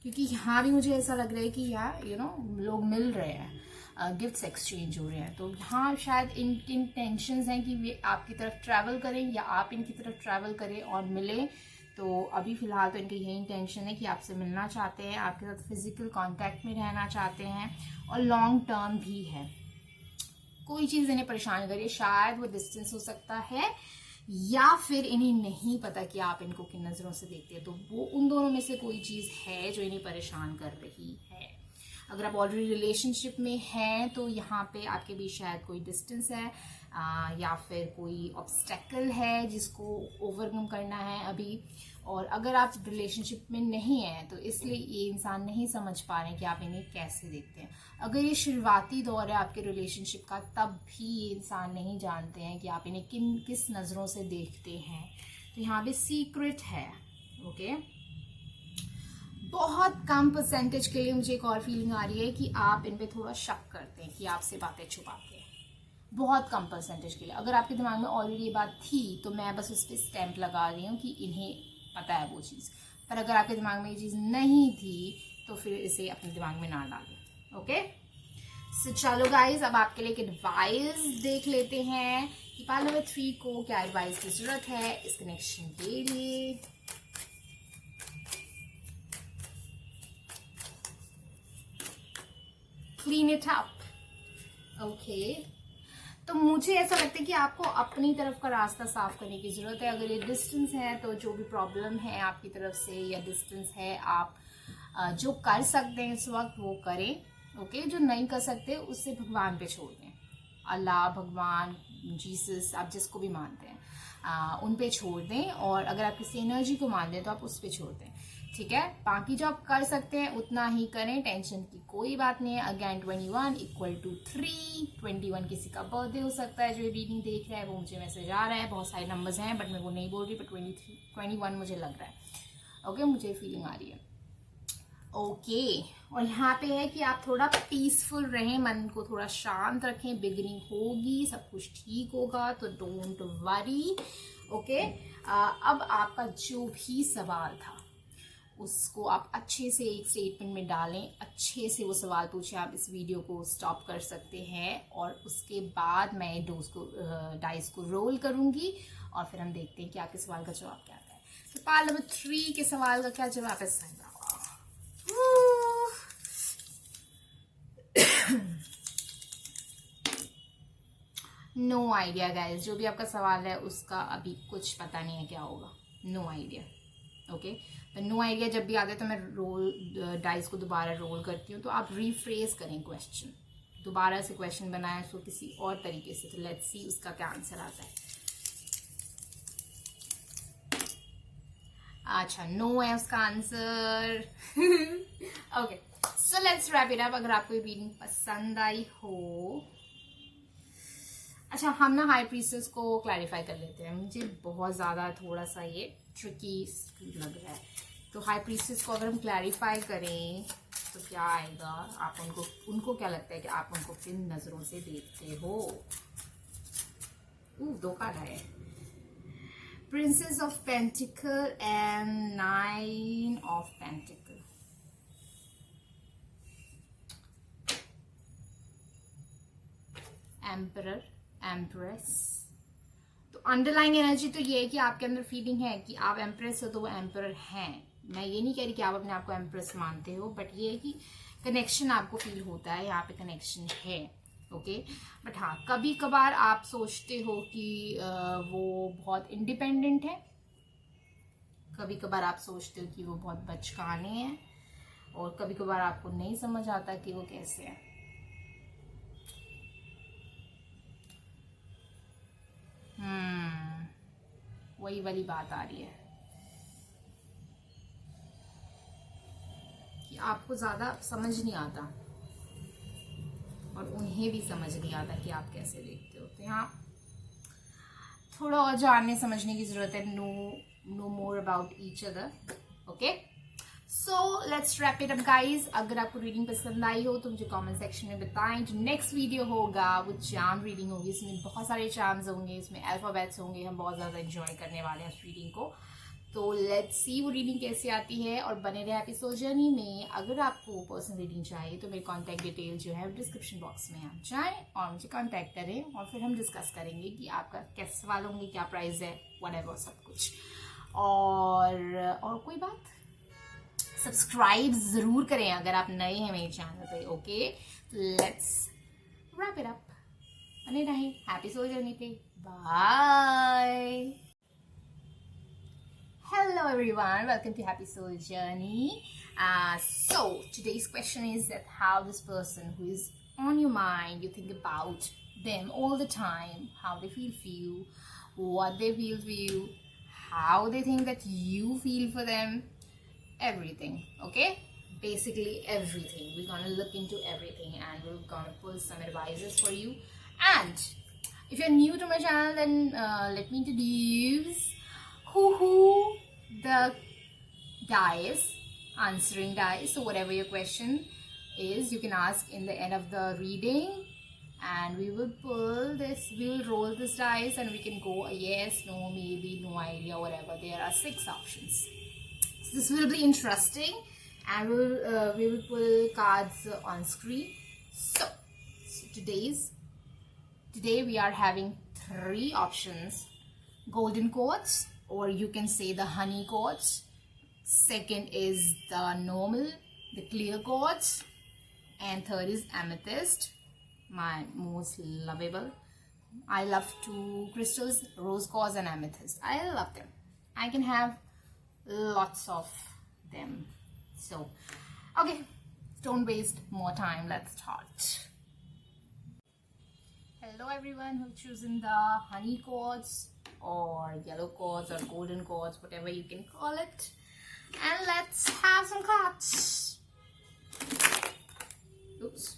क्योंकि यहाँ भी मुझे ऐसा लग रहा है कि यहाँ लोग मिल रहे हैं, गिफ्ट्स एक्सचेंज हो रहे हैं। तो यहाँ शायद इनकी इंटेंशंस हैं कि वे आपकी तरफ ट्रैवल करें या आप इनकी तरफ ट्रैवल करें और मिलें। तो अभी फिलहाल तो इनकी यही इंटेंशन है कि आपसे मिलना चाहते हैं, आपके साथ फिजिकल कांटेक्ट में रहना चाहते हैं, और लॉन्ग टर्म भी है। कोई चीज़ इन्हें परेशान करे, शायद वो डिस्टेंस हो सकता है, या फिर इन्हें नहीं पता कि आप इनको किन नज़रों से देखते हैं। तो वो उन दोनों में से कोई चीज़ है जो इन्हें परेशान कर रही है। अगर आप ऑलरेडी रिलेशनशिप में हैं तो यहाँ पे आपके बीच शायद कोई डिस्टेंस है, या फिर कोई ऑब्स्टेकल है जिसको ओवरकम करना है अभी। और अगर आप रिलेशनशिप में नहीं हैं तो इसलिए ये इंसान नहीं समझ पा रहे कि आप इन्हें कैसे देखते हैं। अगर ये शुरुआती दौर है आपके रिलेशनशिप का, तब भी ये इंसान नहीं जानते हैं कि आप इन्हें किस नज़रों से देखते हैं। तो यहाँ पे सीक्रेट है। ओके बहुत कम परसेंटेज के लिए मुझे एक और फीलिंग आ रही है कि आप इन पे थोड़ा शक करते हैं, कि आपसे बातें छुपाते हैं। बहुत कम परसेंटेज के लिए। अगर आपके दिमाग में ऑलरेडी ये बात थी तो मैं बस उस पर स्टैंप लगा रही हूँ कि इन्हें पता है वो चीज़। पर अगर आपके दिमाग में ये चीज़ नहीं थी तो फिर इसे अपने दिमाग में ना डालें। ओके, सो चलो गाइज, अब आपके लिए एक एडवाइस देख लेते हैं कि पाल नंबर 3 को क्या एडवाइस की जरूरत है इस कनेक्शन के लिए। Clean it up. ओके, तो मुझे ऐसा लगता है कि आपको अपनी तरफ का रास्ता साफ करने की जरूरत है। अगर ये डिस्टेंस है तो जो भी प्रॉब्लम है आपकी तरफ से या डिस्टेंस है, आप जो कर सकते हैं इस वक्त वो करें। ओके, जो नहीं कर सकते उससे भगवान पे छोड़ दें। अल्लाह, भगवान, जीसस, आप जिसको भी मानते हैं उन पे छोड़ दें। और अगर आप किसी एनर्जी को मानते हैं तो आप उस पे छोड़ दें। ठीक है, बाकी जो आप कर सकते हैं उतना ही करें, टेंशन की कोई बात नहीं है। अगेन 21 इक्वल टू 3, 21 किसी का बर्थडे हो सकता है जो ये रीडिंग देख रहा है, वो मुझे मैसेज आ रहा है। बहुत सारे नंबर्स हैं बट मैं वो नहीं बोल रही, बट 21 मुझे लग रहा है। ओके, मुझे फीलिंग आ रही है। ओके, और यहाँ पे है कि आप थोड़ा पीसफुल रहें, मन को थोड़ा शांत रखें। बिगिनिंग होगी, सब कुछ ठीक होगा, तो डोंट वरी। ओके, अब आपका जो भी सवाल था उसको आप अच्छे से एक स्टेटमेंट में डालें, अच्छे से वो सवाल पूछे। आप इस वीडियो को स्टॉप कर सकते हैं और उसके बाद मैं डाइस को रोल करूंगी और फिर हम देखते हैं कि आपके सवाल का जवाब क्या आता है। तो पाल नंबर 3 के सवाल का क्या जवाब है? नो आइडिया गाइज, जो भी आपका सवाल है उसका अभी कुछ पता नहीं है क्या होगा। No idea. ओके, पर नो आइडिया जब भी आता है तो मैं डाइस को दोबारा रोल करती हूँ। तो आप रिफ्रेज करें क्वेश्चन, दोबारा से क्वेश्चन बनाएं उसको किसी और तरीके से। तो लेट्स सी उसका क्या आंसर आता है। अच्छा, नो है उसका answer. Okay, so let's wrap it up. अगर आपको ये रीडिंग पसंद आई हो, अच्छा हम ना हाई प्रीसेस को क्लैरिफाई कर लेते हैं। मुझे बहुत ज़्यादा थोड़ा सा ये ट्रिकी लग रहा है। तो हाई प्रीसेस को अगर हम क्लैरिफाई करें तो क्या आएगा? आप उनको क्या लगता है कि आप उनको किन नज़रों से देखते हो? दो कार्ड आए, princess of pentacle and 9 of pentacle. Emperor, empress. तो अंडरलाइंग एनर्जी तो ये है कि आपके अंदर फीलिंग है कि आप एम्प्रेस हो तो वो एम्परर हैं। मैं ये नहीं कह रही कि आप अपने आप को एम्प्रेस मानते हो, बट ये है कि कनेक्शन आपको फील होता है, यहाँ पे कनेक्शन है। ओके, बट हाँ, कभी कभार आप सोचते हो कि वो बहुत इंडिपेंडेंट है, कभी कभार आप सोचते हो कि वो बहुत बचकाने हैं, और कभी कभार आपको नहीं समझ आता कि वो कैसे है। वही वाली बात आ रही है कि आपको ज़्यादा समझ नहीं आता और उन्हें भी समझ नहीं आता कि आप कैसे देखते हो। तो यहाँ थोड़ा और जानने समझने की ज़रूरत है। Know more about each other. Okay, so let's wrap it up guys. अगर आपको रीडिंग पसंद आई हो तो मुझे कमेंट सेक्शन में बताएं। जो नेक्स्ट वीडियो होगा वो चार्म रीडिंग होगी। इसमें बहुत सारे चार्म्स होंगे, इसमें अल्फाबेट्स होंगे। हम बहुत ज़्यादा एंजॉय करने वाले हैं उस रीडिंग को। तो लेट्स सी वो रीडिंग कैसे आती है, और बने रहे एपिसोड जर्नी में। अगर आपको पर्सनल रीडिंग चाहिए तो मेरे कॉन्टैक्ट डिटेल जो है डिस्क्रिप्शन बॉक्स में आप जाएँ और मुझे कॉन्टैक्ट करें, और फिर हम डिस्कस करेंगे कि आपका कैसे सवाल होंगे, क्या प्राइस है, व्हाटएवर सब कुछ। और कोई बात, सब्सक्राइब जरूर करें अगर आप नए हैं मेरे चैनल पे। Okay, let's wrap it up. बने रहें हैप्पी सोल जर्नी पे। Bye. Hello everyone, welcome to Happy Soul Journey. So today's question is that how this person who is on your mind, you think about them all the time, how they feel for you, what they feel for you, how they think that you feel for them, everything. Okay, basically everything. We're gonna look into everything and we're gonna pull some advices for you. And if you're new to my channel, then let me introduce who the guys answering, guys. So whatever your question is, you can ask in the end of the reading, and we will pull this, we will roll this dice, and we can go a yes, no, maybe, no idea, whatever. There are 6 options. So this will be interesting, and we will pull cards on screen. So today we are having 3 options: golden quartz, or you can say the honey quartz. Second is the normal, the clear quartz, and third is amethyst, my most lovable. I love 2 crystals, rose quartz and amethyst. I love them. I can have lots of them. So okay, don't waste more time, let's start. Hello everyone who's chosen the honey quartz or yellow quartz or golden quartz, whatever you can call it, and let's have some cards. Oops.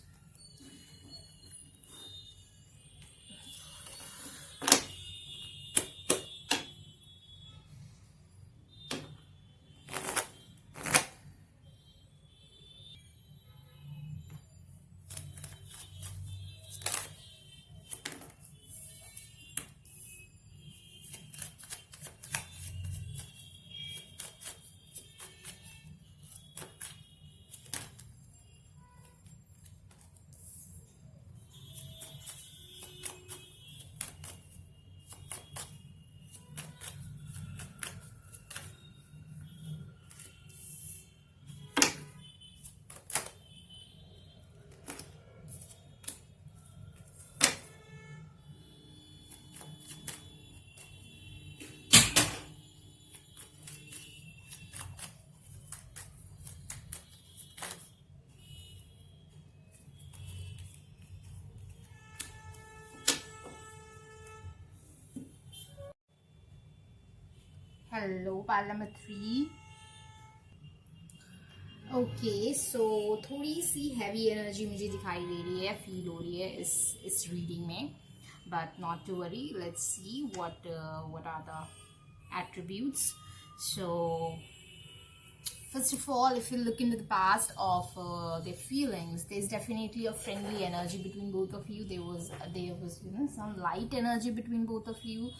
Hello pile number 3. Okay so थोड़ी सी heavy energy मुझे दिखाई दे रही है, feel हो रही है इस reading में, but not to worry. Let's see what are the attributes. So first of all, if you look into the past of their feelings, there's definitely a friendly energy between both of you. There was some light energy between both of you.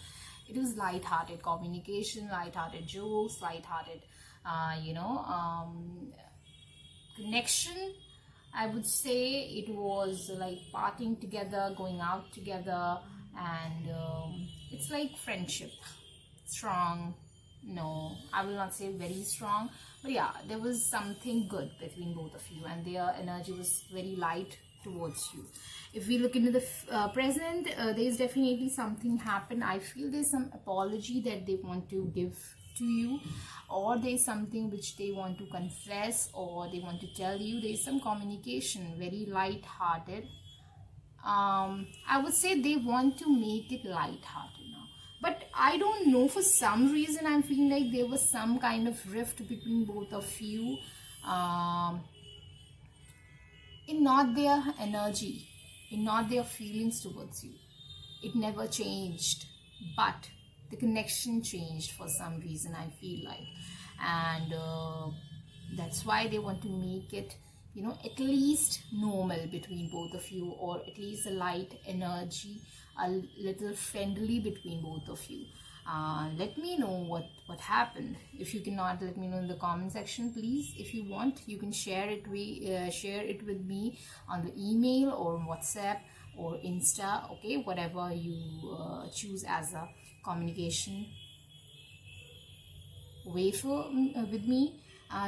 It was light-hearted communication, light-hearted jokes, light-hearted connection. I would say it was like partying together, going out together, and it's like friendship. Strong, no, I will not say very strong, but yeah, there was something good between both of you, and their energy was very light towards you. If we look into the present, there's definitely something happened. I feel there's some apology that they want to give to you, or there's something which they want to confess, or they want to tell you. There's some communication, very light-hearted. I would say they want to make it light-hearted now, but I don't know, for some reason I'm feeling like there was some kind of rift between both of you, in not their energy, in not their feelings towards you. It never changed, but the connection changed for some reason, I feel like, and that's why they want to make it, at least normal between both of you, or at least a light energy, a little friendly between both of you. Let me know what happened. If you cannot, let me know in the comment section, please. If you want, you can share it with me on the email or WhatsApp or Insta, okay, whatever you choose as a communication way with me.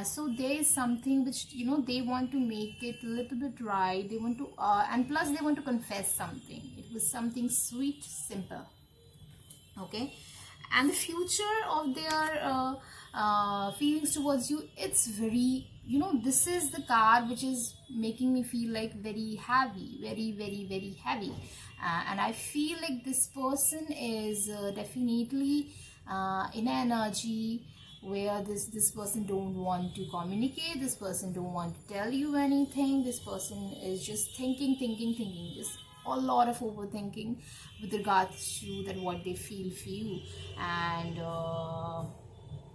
So there is something which they want to make it a little bit right. They want to and plus they want to confess something. It was something sweet, simple, okay. And the future of their feelings towards you, it's very, this is the card which is making me feel like very heavy, very, very, very heavy. And I feel like this person is definitely in an energy where this person don't want to communicate, this person don't want to tell you anything, this person is just thinking, just a lot of overthinking with regards to that what they feel for you. And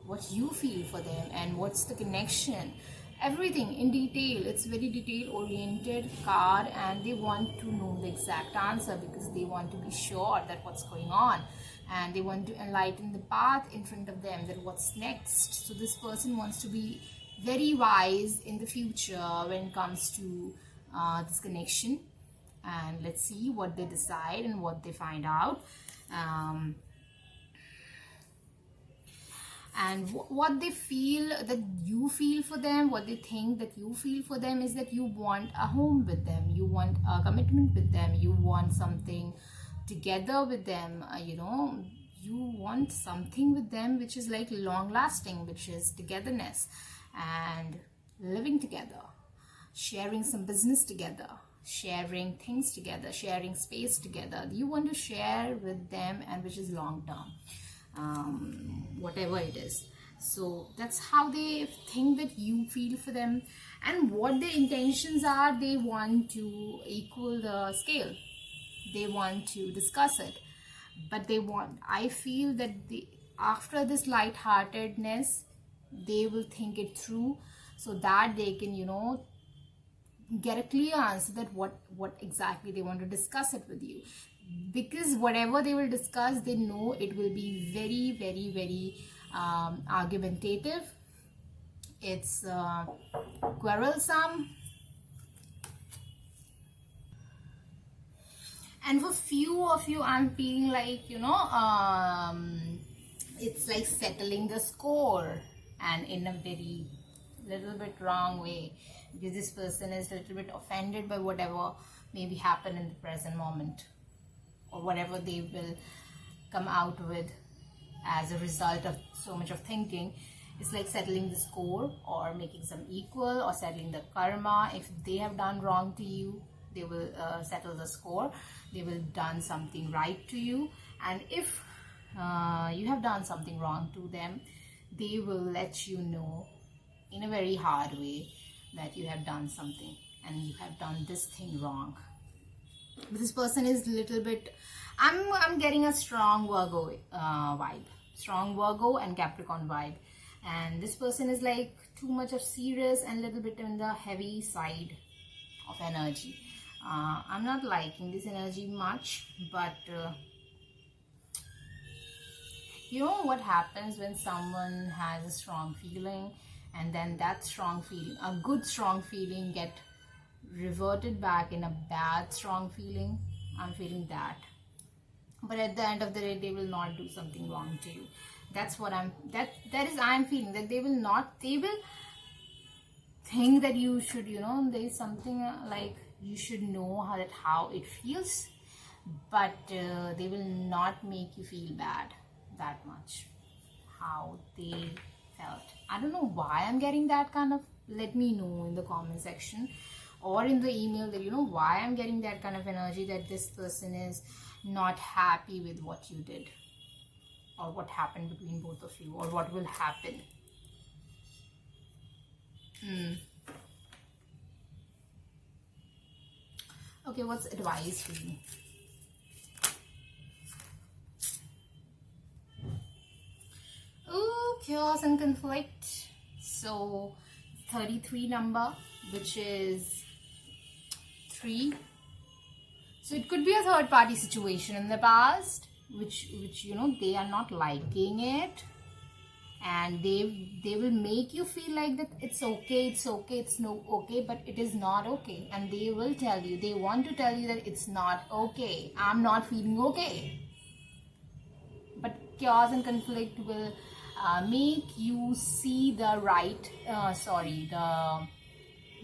what you feel for them, and what's the connection, everything in detail. It's very detail oriented card, and they want to know the exact answer because they want to be sure that what's going on, and they want to enlighten the path in front of them, that what's next. So this person wants to be very wise in the future when it comes to this connection. And let's see what they decide and what they find out. And what they feel that you feel for them, what they think that you feel for them, is that you want a home with them, you want a commitment with them, you want something together with them, you want something with them which is like long lasting, which is togetherness and living together, sharing some business together, sharing things together, sharing space together. You want to share with them, and which is long term, whatever it is. So that's how they think that you feel for them. And what their intentions are, they want to equal the scale, they want to discuss it, but I feel that after this lightheartedness, they will think it through, so that they can get a clear answer that what exactly they want to discuss it with you. Because whatever they will discuss, they know it will be very, very, very argumentative. It's quarrelsome. And for few of you, I'm feeling like, it's like settling the score, and in a very little bit wrong way, because this person is a little bit offended by whatever maybe happened in the present moment, or whatever they will come out with as a result of so much of thinking. It's like settling the score, or making some equal, or settling the karma. If they have done wrong to you, they will settle the score. They will done something right to you. And if you have done something wrong to them, they will let you know in a very hard way that you have done something and you have done this thing wrong. But this person is a little bit, I'm getting a strong Virgo vibe, strong Virgo and Capricorn vibe. And this person is like too much of serious and a little bit on the heavy side of energy. I'm not liking this energy much, but you know what happens when someone has a strong feeling, and then that strong feeling, a good strong feeling, get reverted back in a bad strong feeling. I'm feeling that. But at the end of the day, they will not do something wrong to you. That's what I'm feeling, that they will think that you should, there's something like you should know how it feels, but they will not make you feel bad that much, how they felt. I don't know why I'm getting that kind of, let me know in the comment section or in the email that why I'm getting that kind of energy, that this person is not happy with what you did, or what happened between both of you, or what will happen. Okay, what's advice for you? Oh, chaos and conflict. So 33 number, which is 3. So it could be a third party situation in the past, which they are not liking it, and they will make you feel like that it's okay, but it is not okay. And they will tell you, they want to tell you that it's not okay, I'm not feeling okay. But chaos and conflict will make you see the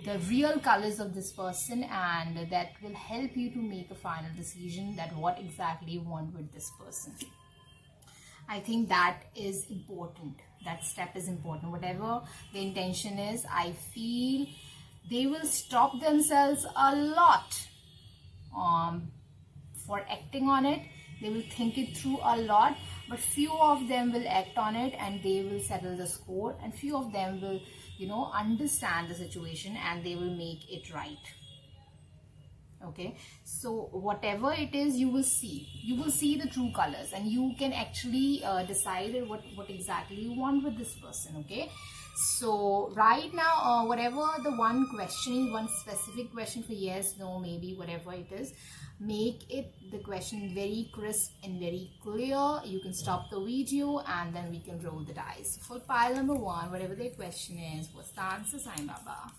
the real colors of this person, and that will help you to make a final decision that what exactly you want with this person. I think that is important. That step is important. Whatever the intention is, I feel they will stop themselves a lot for acting on it. They will think it through a lot, but few of them will act on it and they will settle the score, and few of them will understand the situation and they will make it right. Okay, so whatever it is, you will see the true colors, and you can actually decide what exactly you want with this person. Okay, so right now, whatever the one question is, one specific question for yes, no, maybe, whatever it is, make it the question very crisp and very clear. You can stop the video and then we can roll the dice. For pile number 1, whatever the question is, what's the answer, Sai Baba?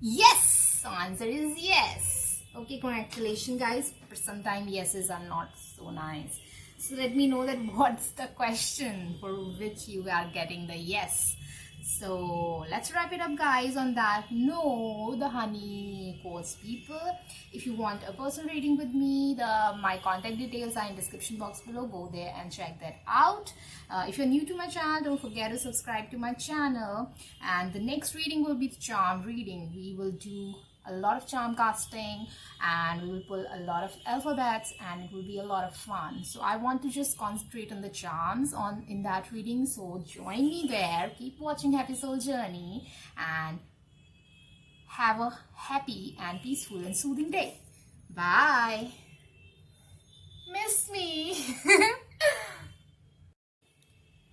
Yes, answer is yes. Okay, congratulations guys, but sometimes yeses are not so nice. So let me know that what's the question for which you are getting the yes. So let's wrap it up guys on that. No, the honey course people, if you want a personal reading with me, my contact details are in description box below. Go there and check that out. If you're new to my channel, don't forget to subscribe to my channel. And the next reading will be the charm reading. We will do a lot of charm casting and we will pull a lot of alphabets and it will be a lot of fun. So I want to just concentrate on the charms in that reading. So join me there. Keep watching Happy Soul Journey and have a happy and peaceful and soothing day. Bye. Miss me.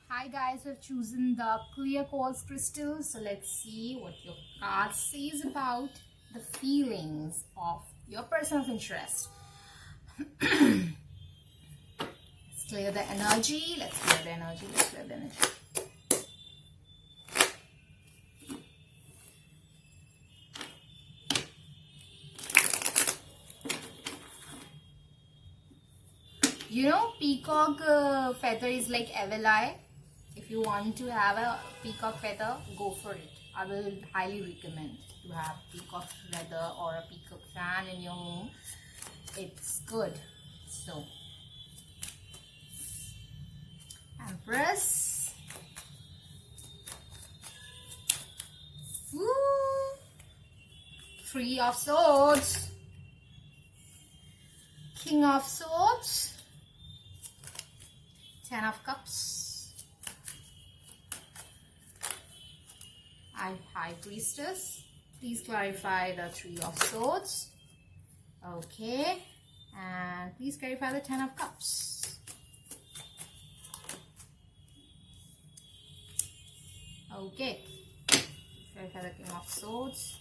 Hi guys, we've chosen the clear quartz crystal. So let's see what your card says about the feelings of your person of interest. Let's clear the energy. Let's clear the energy. Let's clear the energy. You know, peacock feather is like evil eye. If you want to have a peacock feather, go for it. I will highly recommend to have peacock feather or a peacock fan in your home. It's good. So, Empress. Woo! 3 of Swords. King of Swords. 10 of Cups. High Priestess. Please clarify the 3 of Swords. Okay. And please clarify the 10 of Cups. Okay. Clarify the King of Swords.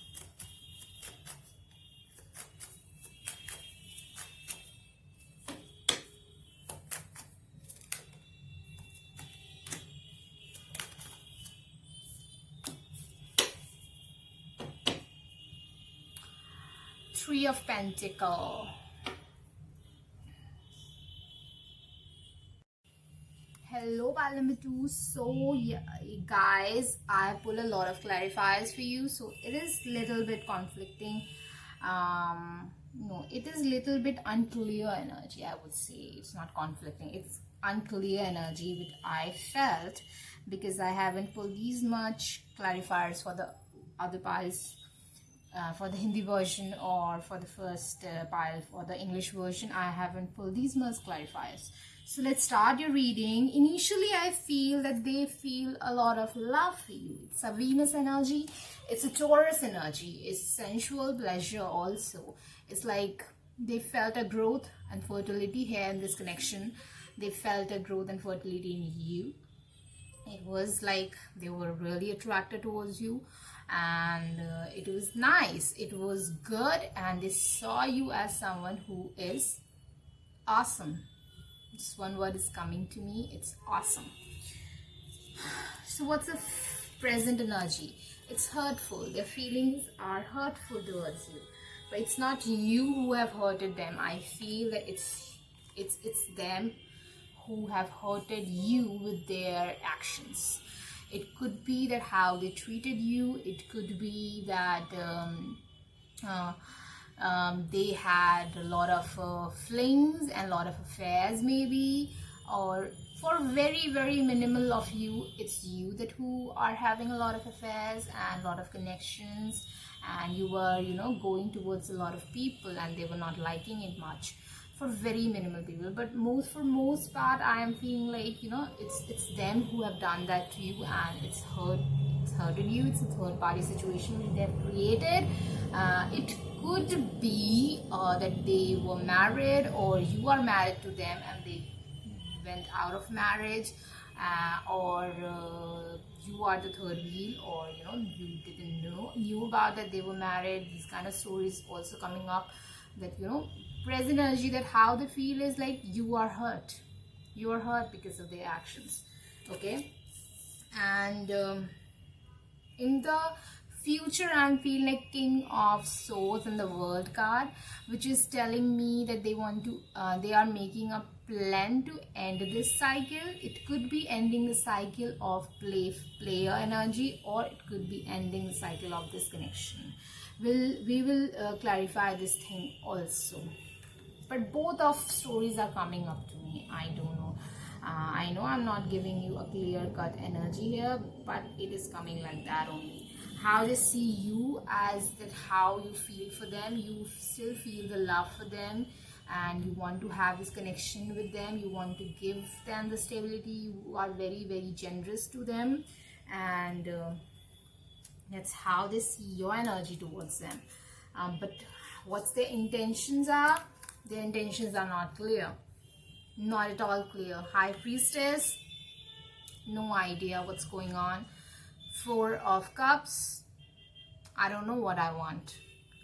Three of Pentacles. Hello pile number 2. So yeah, guys, I pull a lot of clarifiers for you. So it is little bit conflicting. No, it is little bit unclear energy. I would say it's not conflicting. It's unclear energy which I felt because I haven't pulled these much clarifiers for the other piles. For the Hindi version or for the first pile for the English version, I haven't pulled these much clarifiers. So let's start your reading. Initially, I feel that they feel a lot of love for you. It's a Venus energy. It's a Taurus energy. It's sensual pleasure also. It's like they felt a growth and fertility here in this connection. They felt a growth and fertility in you. It was like they were really attracted towards you. And it was nice, it was good, and they saw you as someone who is awesome. Just one word is coming to me, it's awesome. So what's the present energy? It's hurtful. Their feelings are hurtful towards you, but it's not you who have hurted them. I feel that it's them who have hurted you with their actions. It could be that how they treated you. It could be that they had a lot of flings and a lot of affairs maybe, or for very, very minimal of you, it's you that who are having a lot of affairs and a lot of connections, and you were, you know, going towards a lot of people and they were not liking it much. for very minimal people, but for most part I am feeling like, you know, it's them who have done that to you, and it's hurted you. It's a third party situation which they have created. It could be that they were married, or you are married to them and they went out of marriage, or you are the third wheel, or you know, you didn't knew about that they were married. These kind of stories also coming up, that you know, present energy, that how they feel is like you are hurt because of their actions. Okay, and in the future I'm feeling like King of Swords in the World card, which is telling me that they want to they are making a plan to end this cycle. It could be ending the cycle of player energy, or it could be ending the cycle of this connection. We will clarify this thing also, but both of stories are coming up to me. I don't know. I know I'm not giving you a clear-cut energy here, but it is coming like that only. How they see you, as that how you feel for them. You still feel the love for them, and you want to have this connection with them. You want to give them the stability. You are very, very generous to them, and that's how they see your energy towards them. But what's their intentions are? Their intentions are not clear. Not at all clear. High Priestess, no idea what's going on. Four of Cups, I don't know what I want.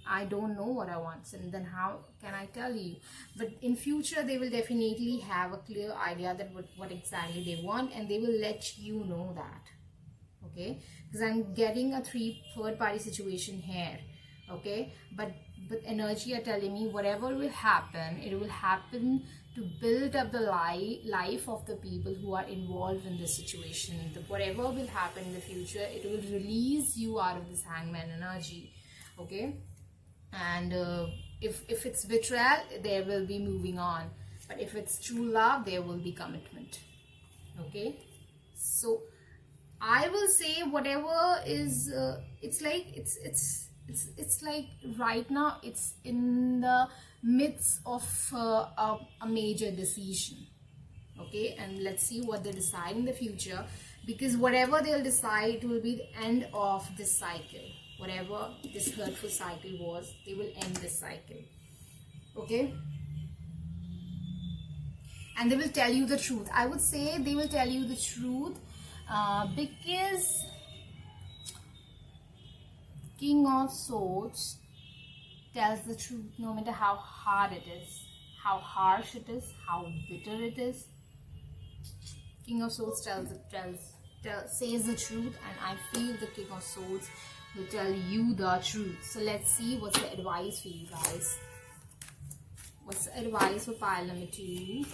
I don't know what I want, and then how can I tell you? But in future they will definitely have a clear idea that what exactly they want, and they will let you know that. Okay, because I'm getting a third party situation here. Okay, but energy are telling me whatever will happen, it will happen to build up the life of the people who are involved in this situation. Whatever will happen in the future, it will release you out of this Hangman energy. Okay, and if it's betrayal, there will be moving on, but if it's true love, there will be commitment. Okay, so I will say whatever is it's like right now it's in the midst of a major decision. Okay, and let's see what they decide in the future, because whatever they'll decide, it will be the end of this cycle. Whatever this hurtful cycle was, they will end this cycle. Okay, and they will tell you the truth. I would say they will tell you the truth, because King of Swords tells the truth, no matter how hard it is, how harsh it is, how bitter it is. King of Swords says the truth, and I feel the King of Swords will tell you the truth. So let's see what's the advice for you guys. What's the advice for pile number 2?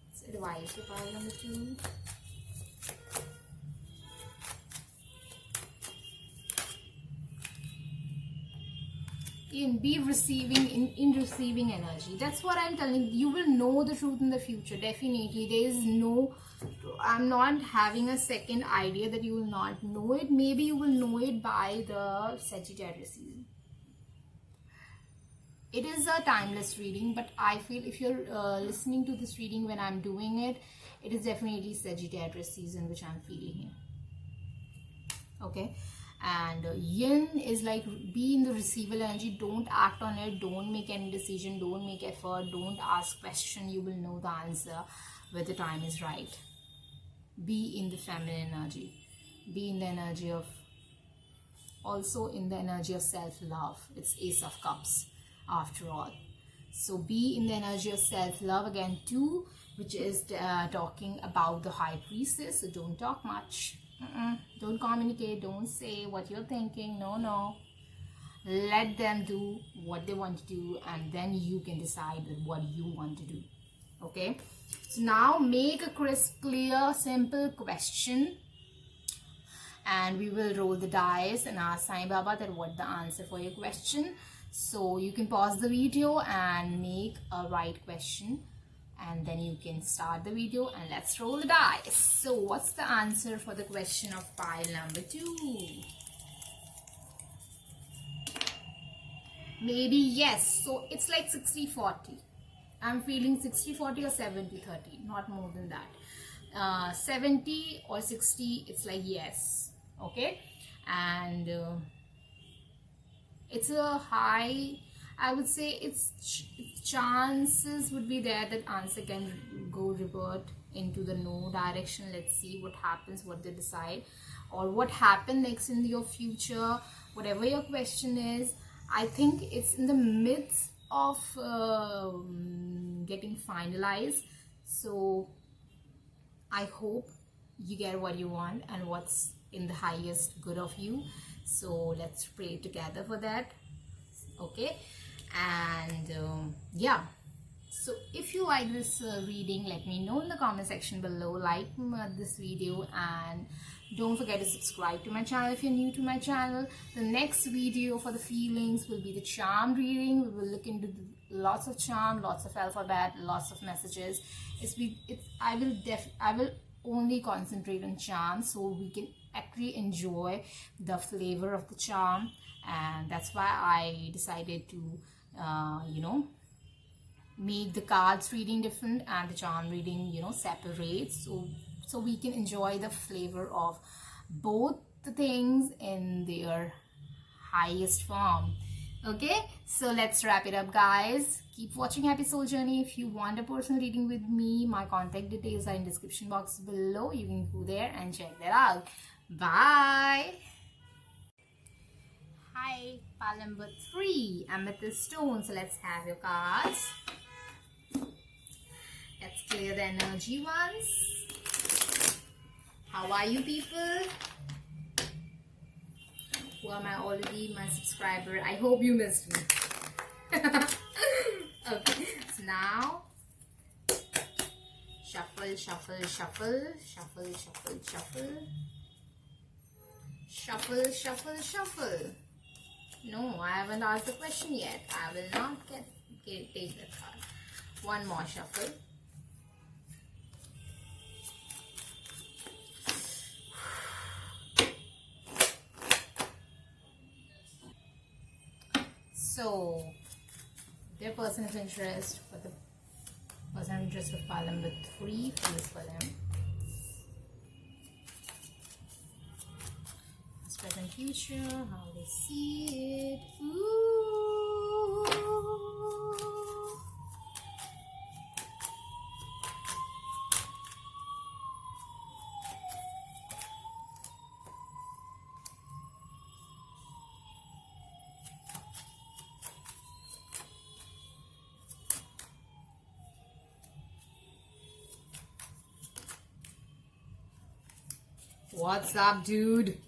What's the advice for pile number 2? Be receiving in receiving energy. That's what I'm telling you. You will know the truth in the future. Definitely, there is no, I'm not having a second idea that you will not know it. Maybe you will know it by the Sagittarius season. It is a timeless reading, but I feel if you're listening to this reading when I'm doing it, it is definitely Sagittarius season which I'm feeling here. Okay, and yin is like be in the receiver energy. Don't act on it, don't make any decision, don't make effort, don't ask question. You will know the answer when the time is right. Be in the feminine energy, be in the energy of, also in the energy of self-love. It's Ace of Cups after all. So be in the energy of self-love again too, which is talking about the High Priestess. So don't talk much. Don't communicate, don't say what you're thinking. No, let them do what they want to do, and then you can decide what you want to do. Okay, so now make a crisp, clear, simple question, and we will roll the dice and ask Sai Baba that what the answer for your question. So you can pause the video and make a right question, and then you can start the video and let's roll the dice. So what's the answer for the question of pile number 2? maybe yes. So it's like 60-40. I'm feeling 60-40 or 70-30, not more than that. 70 or 60, it's like yes. Okay. And it's a high, I would say chances would be there that answer can go revert into the no direction. Let's see what happens, what they decide, or what happened next in your future. Whatever your question is, I think it's in the midst of getting finalized. So I hope you get what you want and what's in the highest good of you. So let's pray together for that. Okay. And yeah, so if you like this reading, let me know in the comment section below. Like this video, and don't forget to subscribe to my channel if you're new to my channel. The next video for the feelings will be the charm reading. We will look into lots of charm, lots of alphabet, lots of messages. I will only concentrate on charm, so we can actually enjoy the flavor of the charm. And that's why I decided to make the cards reading different and the charm reading separate, so we can enjoy the flavor of both the things in their highest form. Okay, so let's wrap it up, guys. Keep watching Happy Soul Journey. If you want a personal reading with me, my contact details are in description box below. You can go there and check that out. Bye. Hi, pile number 3, amethyst stone. So let's have your cards. Let's clear the energy once. How are you, people? Who am I already? My subscriber. I hope you missed me. Okay, so now shuffle, shuffle, shuffle, shuffle, shuffle, shuffle, shuffle, shuffle, shuffle. No, I haven't asked the question yet. I will not take that card. One more shuffle. So, their person of interest, for the person of interest of pile number 3, feels for them. Present, future, how they see it. Ooh. What's up, dude?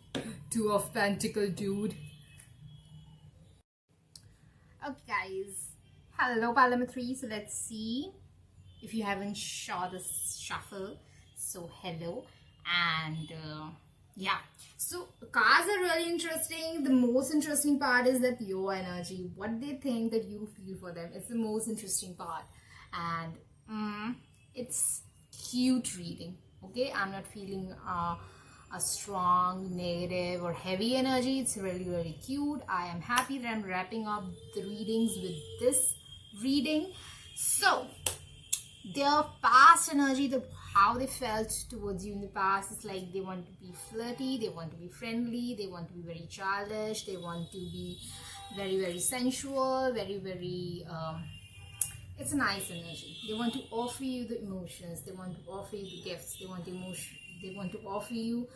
2 of Pentacle, dude. Okay, guys. Hello, pile number 3. So let's see if you haven't saw the shuffle. So hello, and yeah. So cards are really interesting. The most interesting part is that your energy, what they think that you feel for them, it's the most interesting part, and it's cute reading. Okay, I'm not feeling a strong, negative, or heavy energy. It's really, really cute. I am happy that I'm wrapping up the readings with this reading. So, their past energy, how they felt towards you in the past, is like they want to be flirty, they want to be friendly, they want to be very childish, they want to be very, very sensual, very, very it's a nice energy. They want to offer you the emotions, they want to offer you the gifts, they want to offer you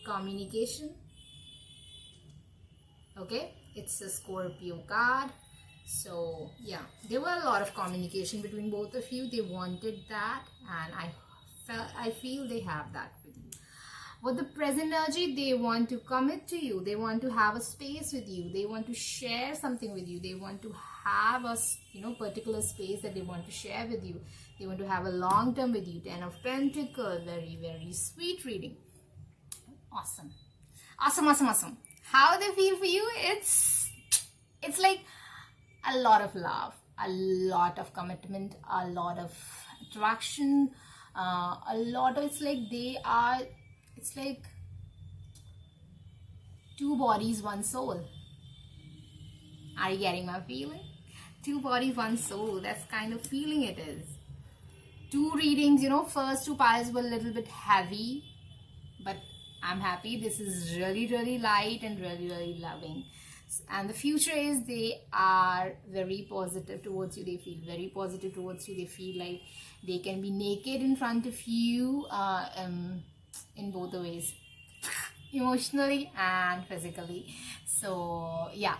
communication. Okay, it's a Scorpio card. So yeah, there were a lot of communication between both of you. They wanted that, and I feel they have that with you. With the present energy, they want to commit to you, they want to have a space with you, they want to share something with you, they want to have a particular space that they want to share with you, they want to have a long term with you. 10 of Pentacles, very, very sweet reading. Awesome, awesome, awesome, awesome. How they feel for you, it's like a lot of love, a lot of commitment, a lot of attraction, it's like Two bodies, one soul. Are you getting my feeling? Two bodies, one soul. That's kind of feeling it is. Two readings, first two piles were a little bit heavy, but I'm happy. This is really, really light and really, really loving. And the future is they are very positive towards you. They feel very positive towards you. They feel like they can be naked in front of you in both the ways, emotionally and physically. So yeah,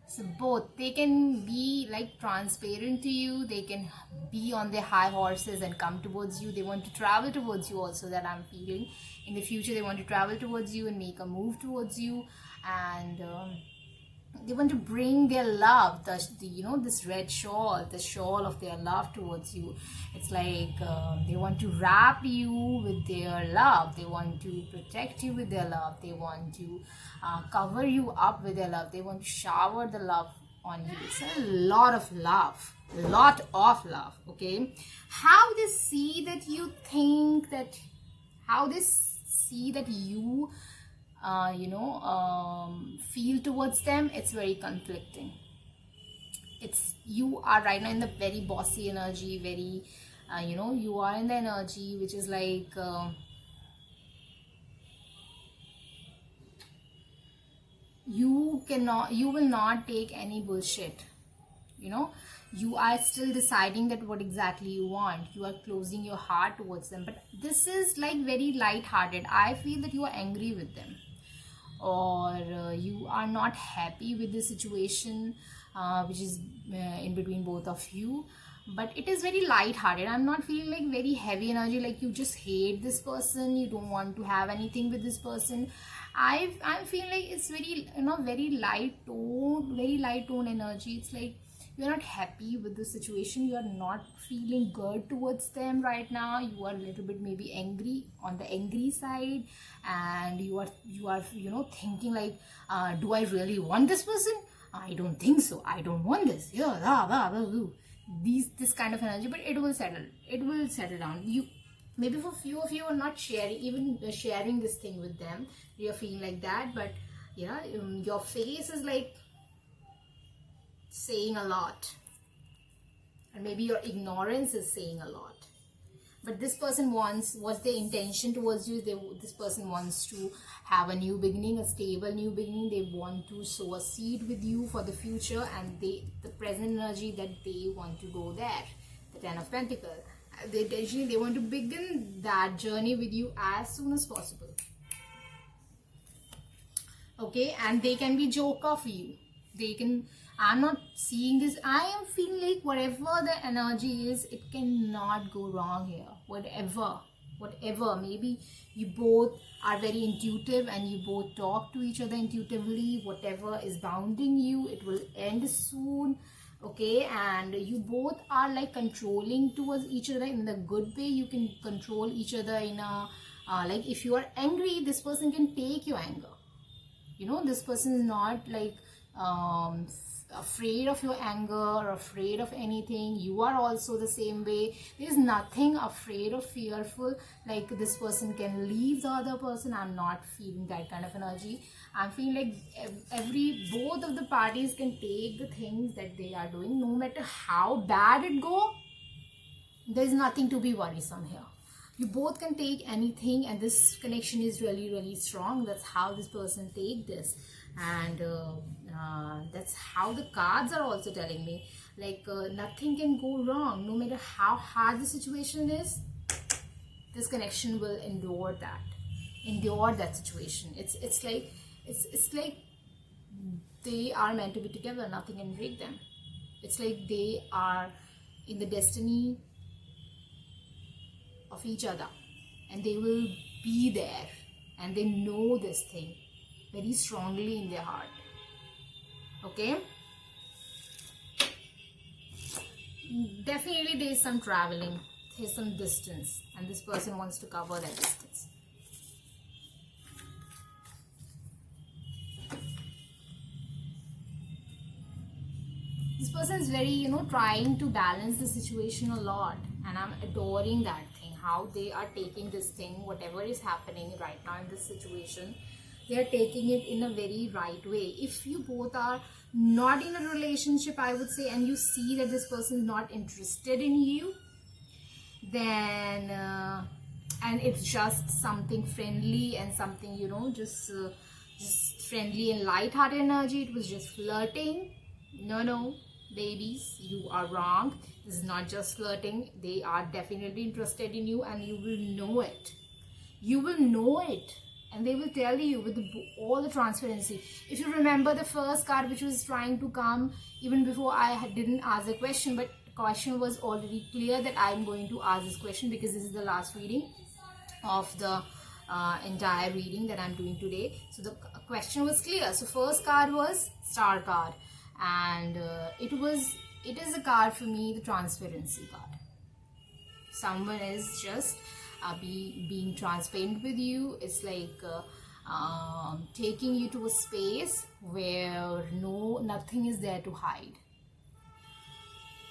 so both, they can be like transparent to you, they can be on their high horses and come towards you. They want to travel towards you also, that I'm feeling. In the future they want to travel towards you and make a move towards you, and they want to bring their love, this red shawl, the shawl of their love towards you. It's like they want to wrap you with their love. They want to protect you with their love. They want to cover you up with their love. They want to shower the love on you. It's a lot of love, okay? How they see that you think that, how they see that you feel towards them, it's very conflicting. You are right now in the very bossy energy, very you are in the energy which is like you will not take any bullshit. You are still deciding that what exactly you want. You are closing your heart towards them, but this is like very light-hearted. I feel that you are angry with them, or you are not happy with the situation which is in between both of you, but it is very light-hearted. I'm not feeling like very heavy energy, like you just hate this person, you don't want to have anything with this person. I'm feeling like it's very very light tone energy. It's like you're not happy with the situation, you are not feeling good towards them right now. You are a little bit maybe angry, on the angry side, and you are thinking like, do I really want this person? I don't think so. I don't want this. This kind of energy, but it will settle down. You maybe for few of you are not sharing this thing with them. You're feeling like that, but yeah, your face is like saying a lot, and maybe your ignorance is saying a lot. But this person what's their intention towards you? This person wants to have a new beginning, a stable new beginning. They want to sow a seed with you for the future, and the present energy that they want to go there, the Ten of Pentacles. They want to begin that journey with you as soon as possible. Okay, and they can be joker for you. I'm not seeing this. I am feeling like whatever the energy is, it cannot go wrong here. Whatever. Maybe you both are very intuitive and you both talk to each other intuitively. Whatever is bounding you, it will end soon. Okay, and you both are like controlling towards each other in a good way. You can control each other in a like, if you are angry, this person can take your anger. This person is not like afraid of your anger or afraid of anything. You are also the same way. There's nothing afraid or fearful like this person can leave the other person. I'm not feeling that kind of energy. I'm feeling like both of the parties can take the things that they are doing, no matter how bad it go. There's nothing to be worrisome here. You both can take anything, and this connection is really, really strong. That's how this person take this, and that's how the cards are also telling me, like nothing can go wrong. No matter how hard the situation is, this connection will endure that situation. It's like they are meant to be together. Nothing can break them. It's like they are in the destiny of each other, and they will be there, and they know this thing very strongly in their heart. Okay, definitely there is some traveling, there's some distance, and this person wants to cover that distance. This person is very trying to balance the situation a lot, and I'm adoring that thing, how they are taking this thing, whatever is happening right now in this situation. they are taking it in a very right way. If you both are not in a relationship, I would say, and you see that this person is not interested in you, then and it's just something friendly and something, you know, just friendly and light-hearted energy, it was just flirting. No, babies, you are wrong. This is not just flirting. They are definitely interested in you, and you will know it. You will know it, and they will tell you with all the transparency. If you remember the first card which was trying to come even before I didn't ask the question, but the question was already clear that I'm going to ask this question because this is the last reading of the entire reading that I'm doing today. So the question was clear. So first card was Star card, and it is a card for me, the transparency card. Someone is just being transparent with you. It's like taking you to a space where nothing is there to hide.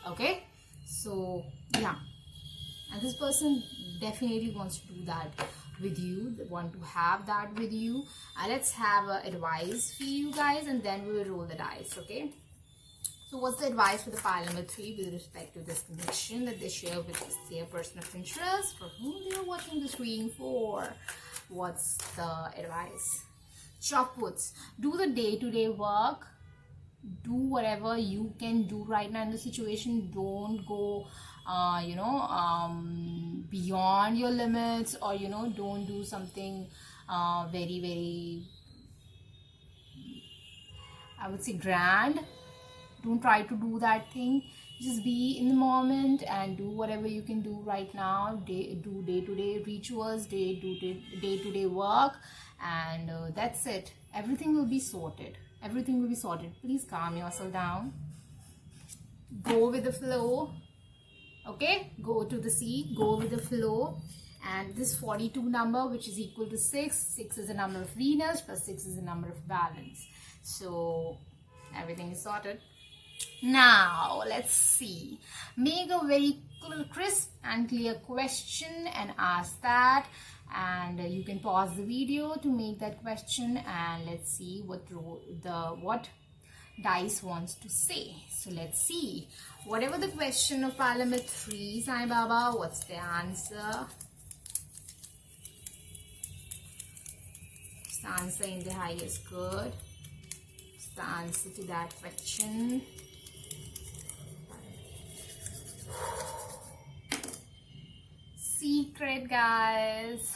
Okay, so yeah, and this person definitely wants to do that with you. They want to have that with you. Let's have advice for you guys, and then we will roll the dice. Okay, so what's the advice for the pile number 3 with respect to this connection that they share with their person of interest, for whom they are watching this reading for? What's the advice? Chopwoods. Do the day-to-day work. Do whatever you can do right now in the situation. Don't go beyond your limits, or don't do something very, very, I would say, grand. Don't try to do that thing. Just be in the moment and do whatever you can do right now. Do day-to-day rituals, do day-to-day work, and that's it. Everything will be sorted. Everything will be sorted. Please calm yourself down. Go with the flow. Okay, go to the sea, go with the flow. And this 42 number, which is equal to 6. 6 is the number of Venus, plus 6 is the number of balance. So everything is sorted. Now let's see. Make a very crisp and clear question and ask that. And you can pause the video to make that question, and let's see what dice wants to say. So let's see. Whatever the question of pile number 3, Sai Baba, what's the answer? What's the answer in the highest good? What's the answer to that question? Secret, guys.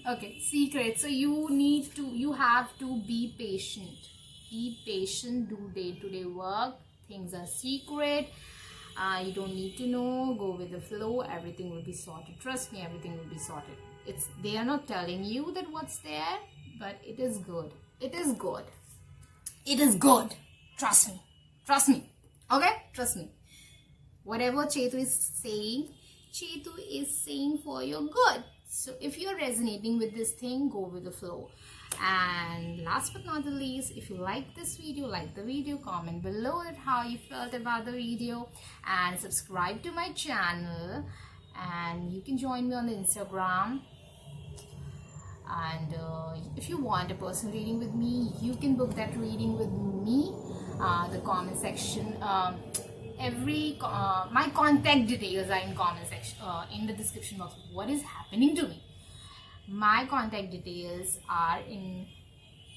Okay, secret. So you have to be patient. Be patient, do day-to-day work. Things are secret. You don't need to know. Go with the flow. Everything will be sorted. Trust me, everything will be sorted. They are not telling you that what's there, but it is good. It is good. It is good. Trust me. Trust me. Okay? Trust me. Whatever Chetu is saying for your good. So if you're resonating with this thing, go with the flow. And last but not the least, if you like this video, comment below that how you felt about the video, and subscribe to my channel. And you can join me on the Instagram. And if you want a personal reading with me, you can book that reading with me. The comment section, my contact details are in comment section, in the description box. What is happening to me? My contact details are in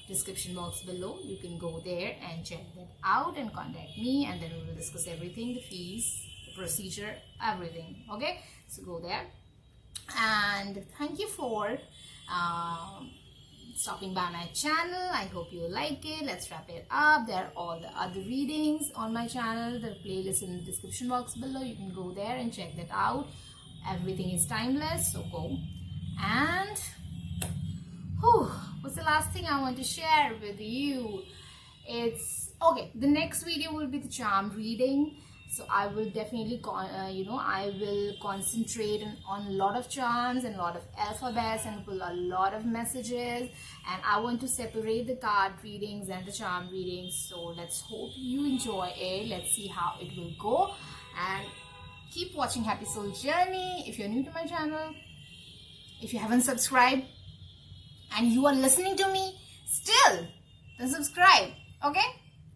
description box below. You can go there and check that out and contact me, and then we will discuss everything, the fees, the procedure, everything. Okay, so go there. And thank you for stopping by my channel. I hope you like it. Let's wrap it up. There are all the other readings on my channel. The playlist in the description box below. You can go there and check that out. Everything is timeless, so go. And what's the last thing I want to share with you? It's okay. The next video will be the charm reading. So I will definitely, I will concentrate on a lot of charms and a lot of alphabets and pull a lot of messages. And I want to separate the card readings and the charm readings. So let's hope you enjoy it. Let's see how it will go. And keep watching Happy Soul Journey. If you're new to my channel, if you haven't subscribed, and you are listening to me still, then subscribe, okay?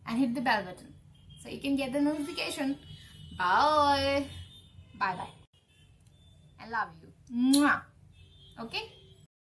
And hit the bell button so you can get the notification. Bye. Bye bye. I love you. Mwah. Okay?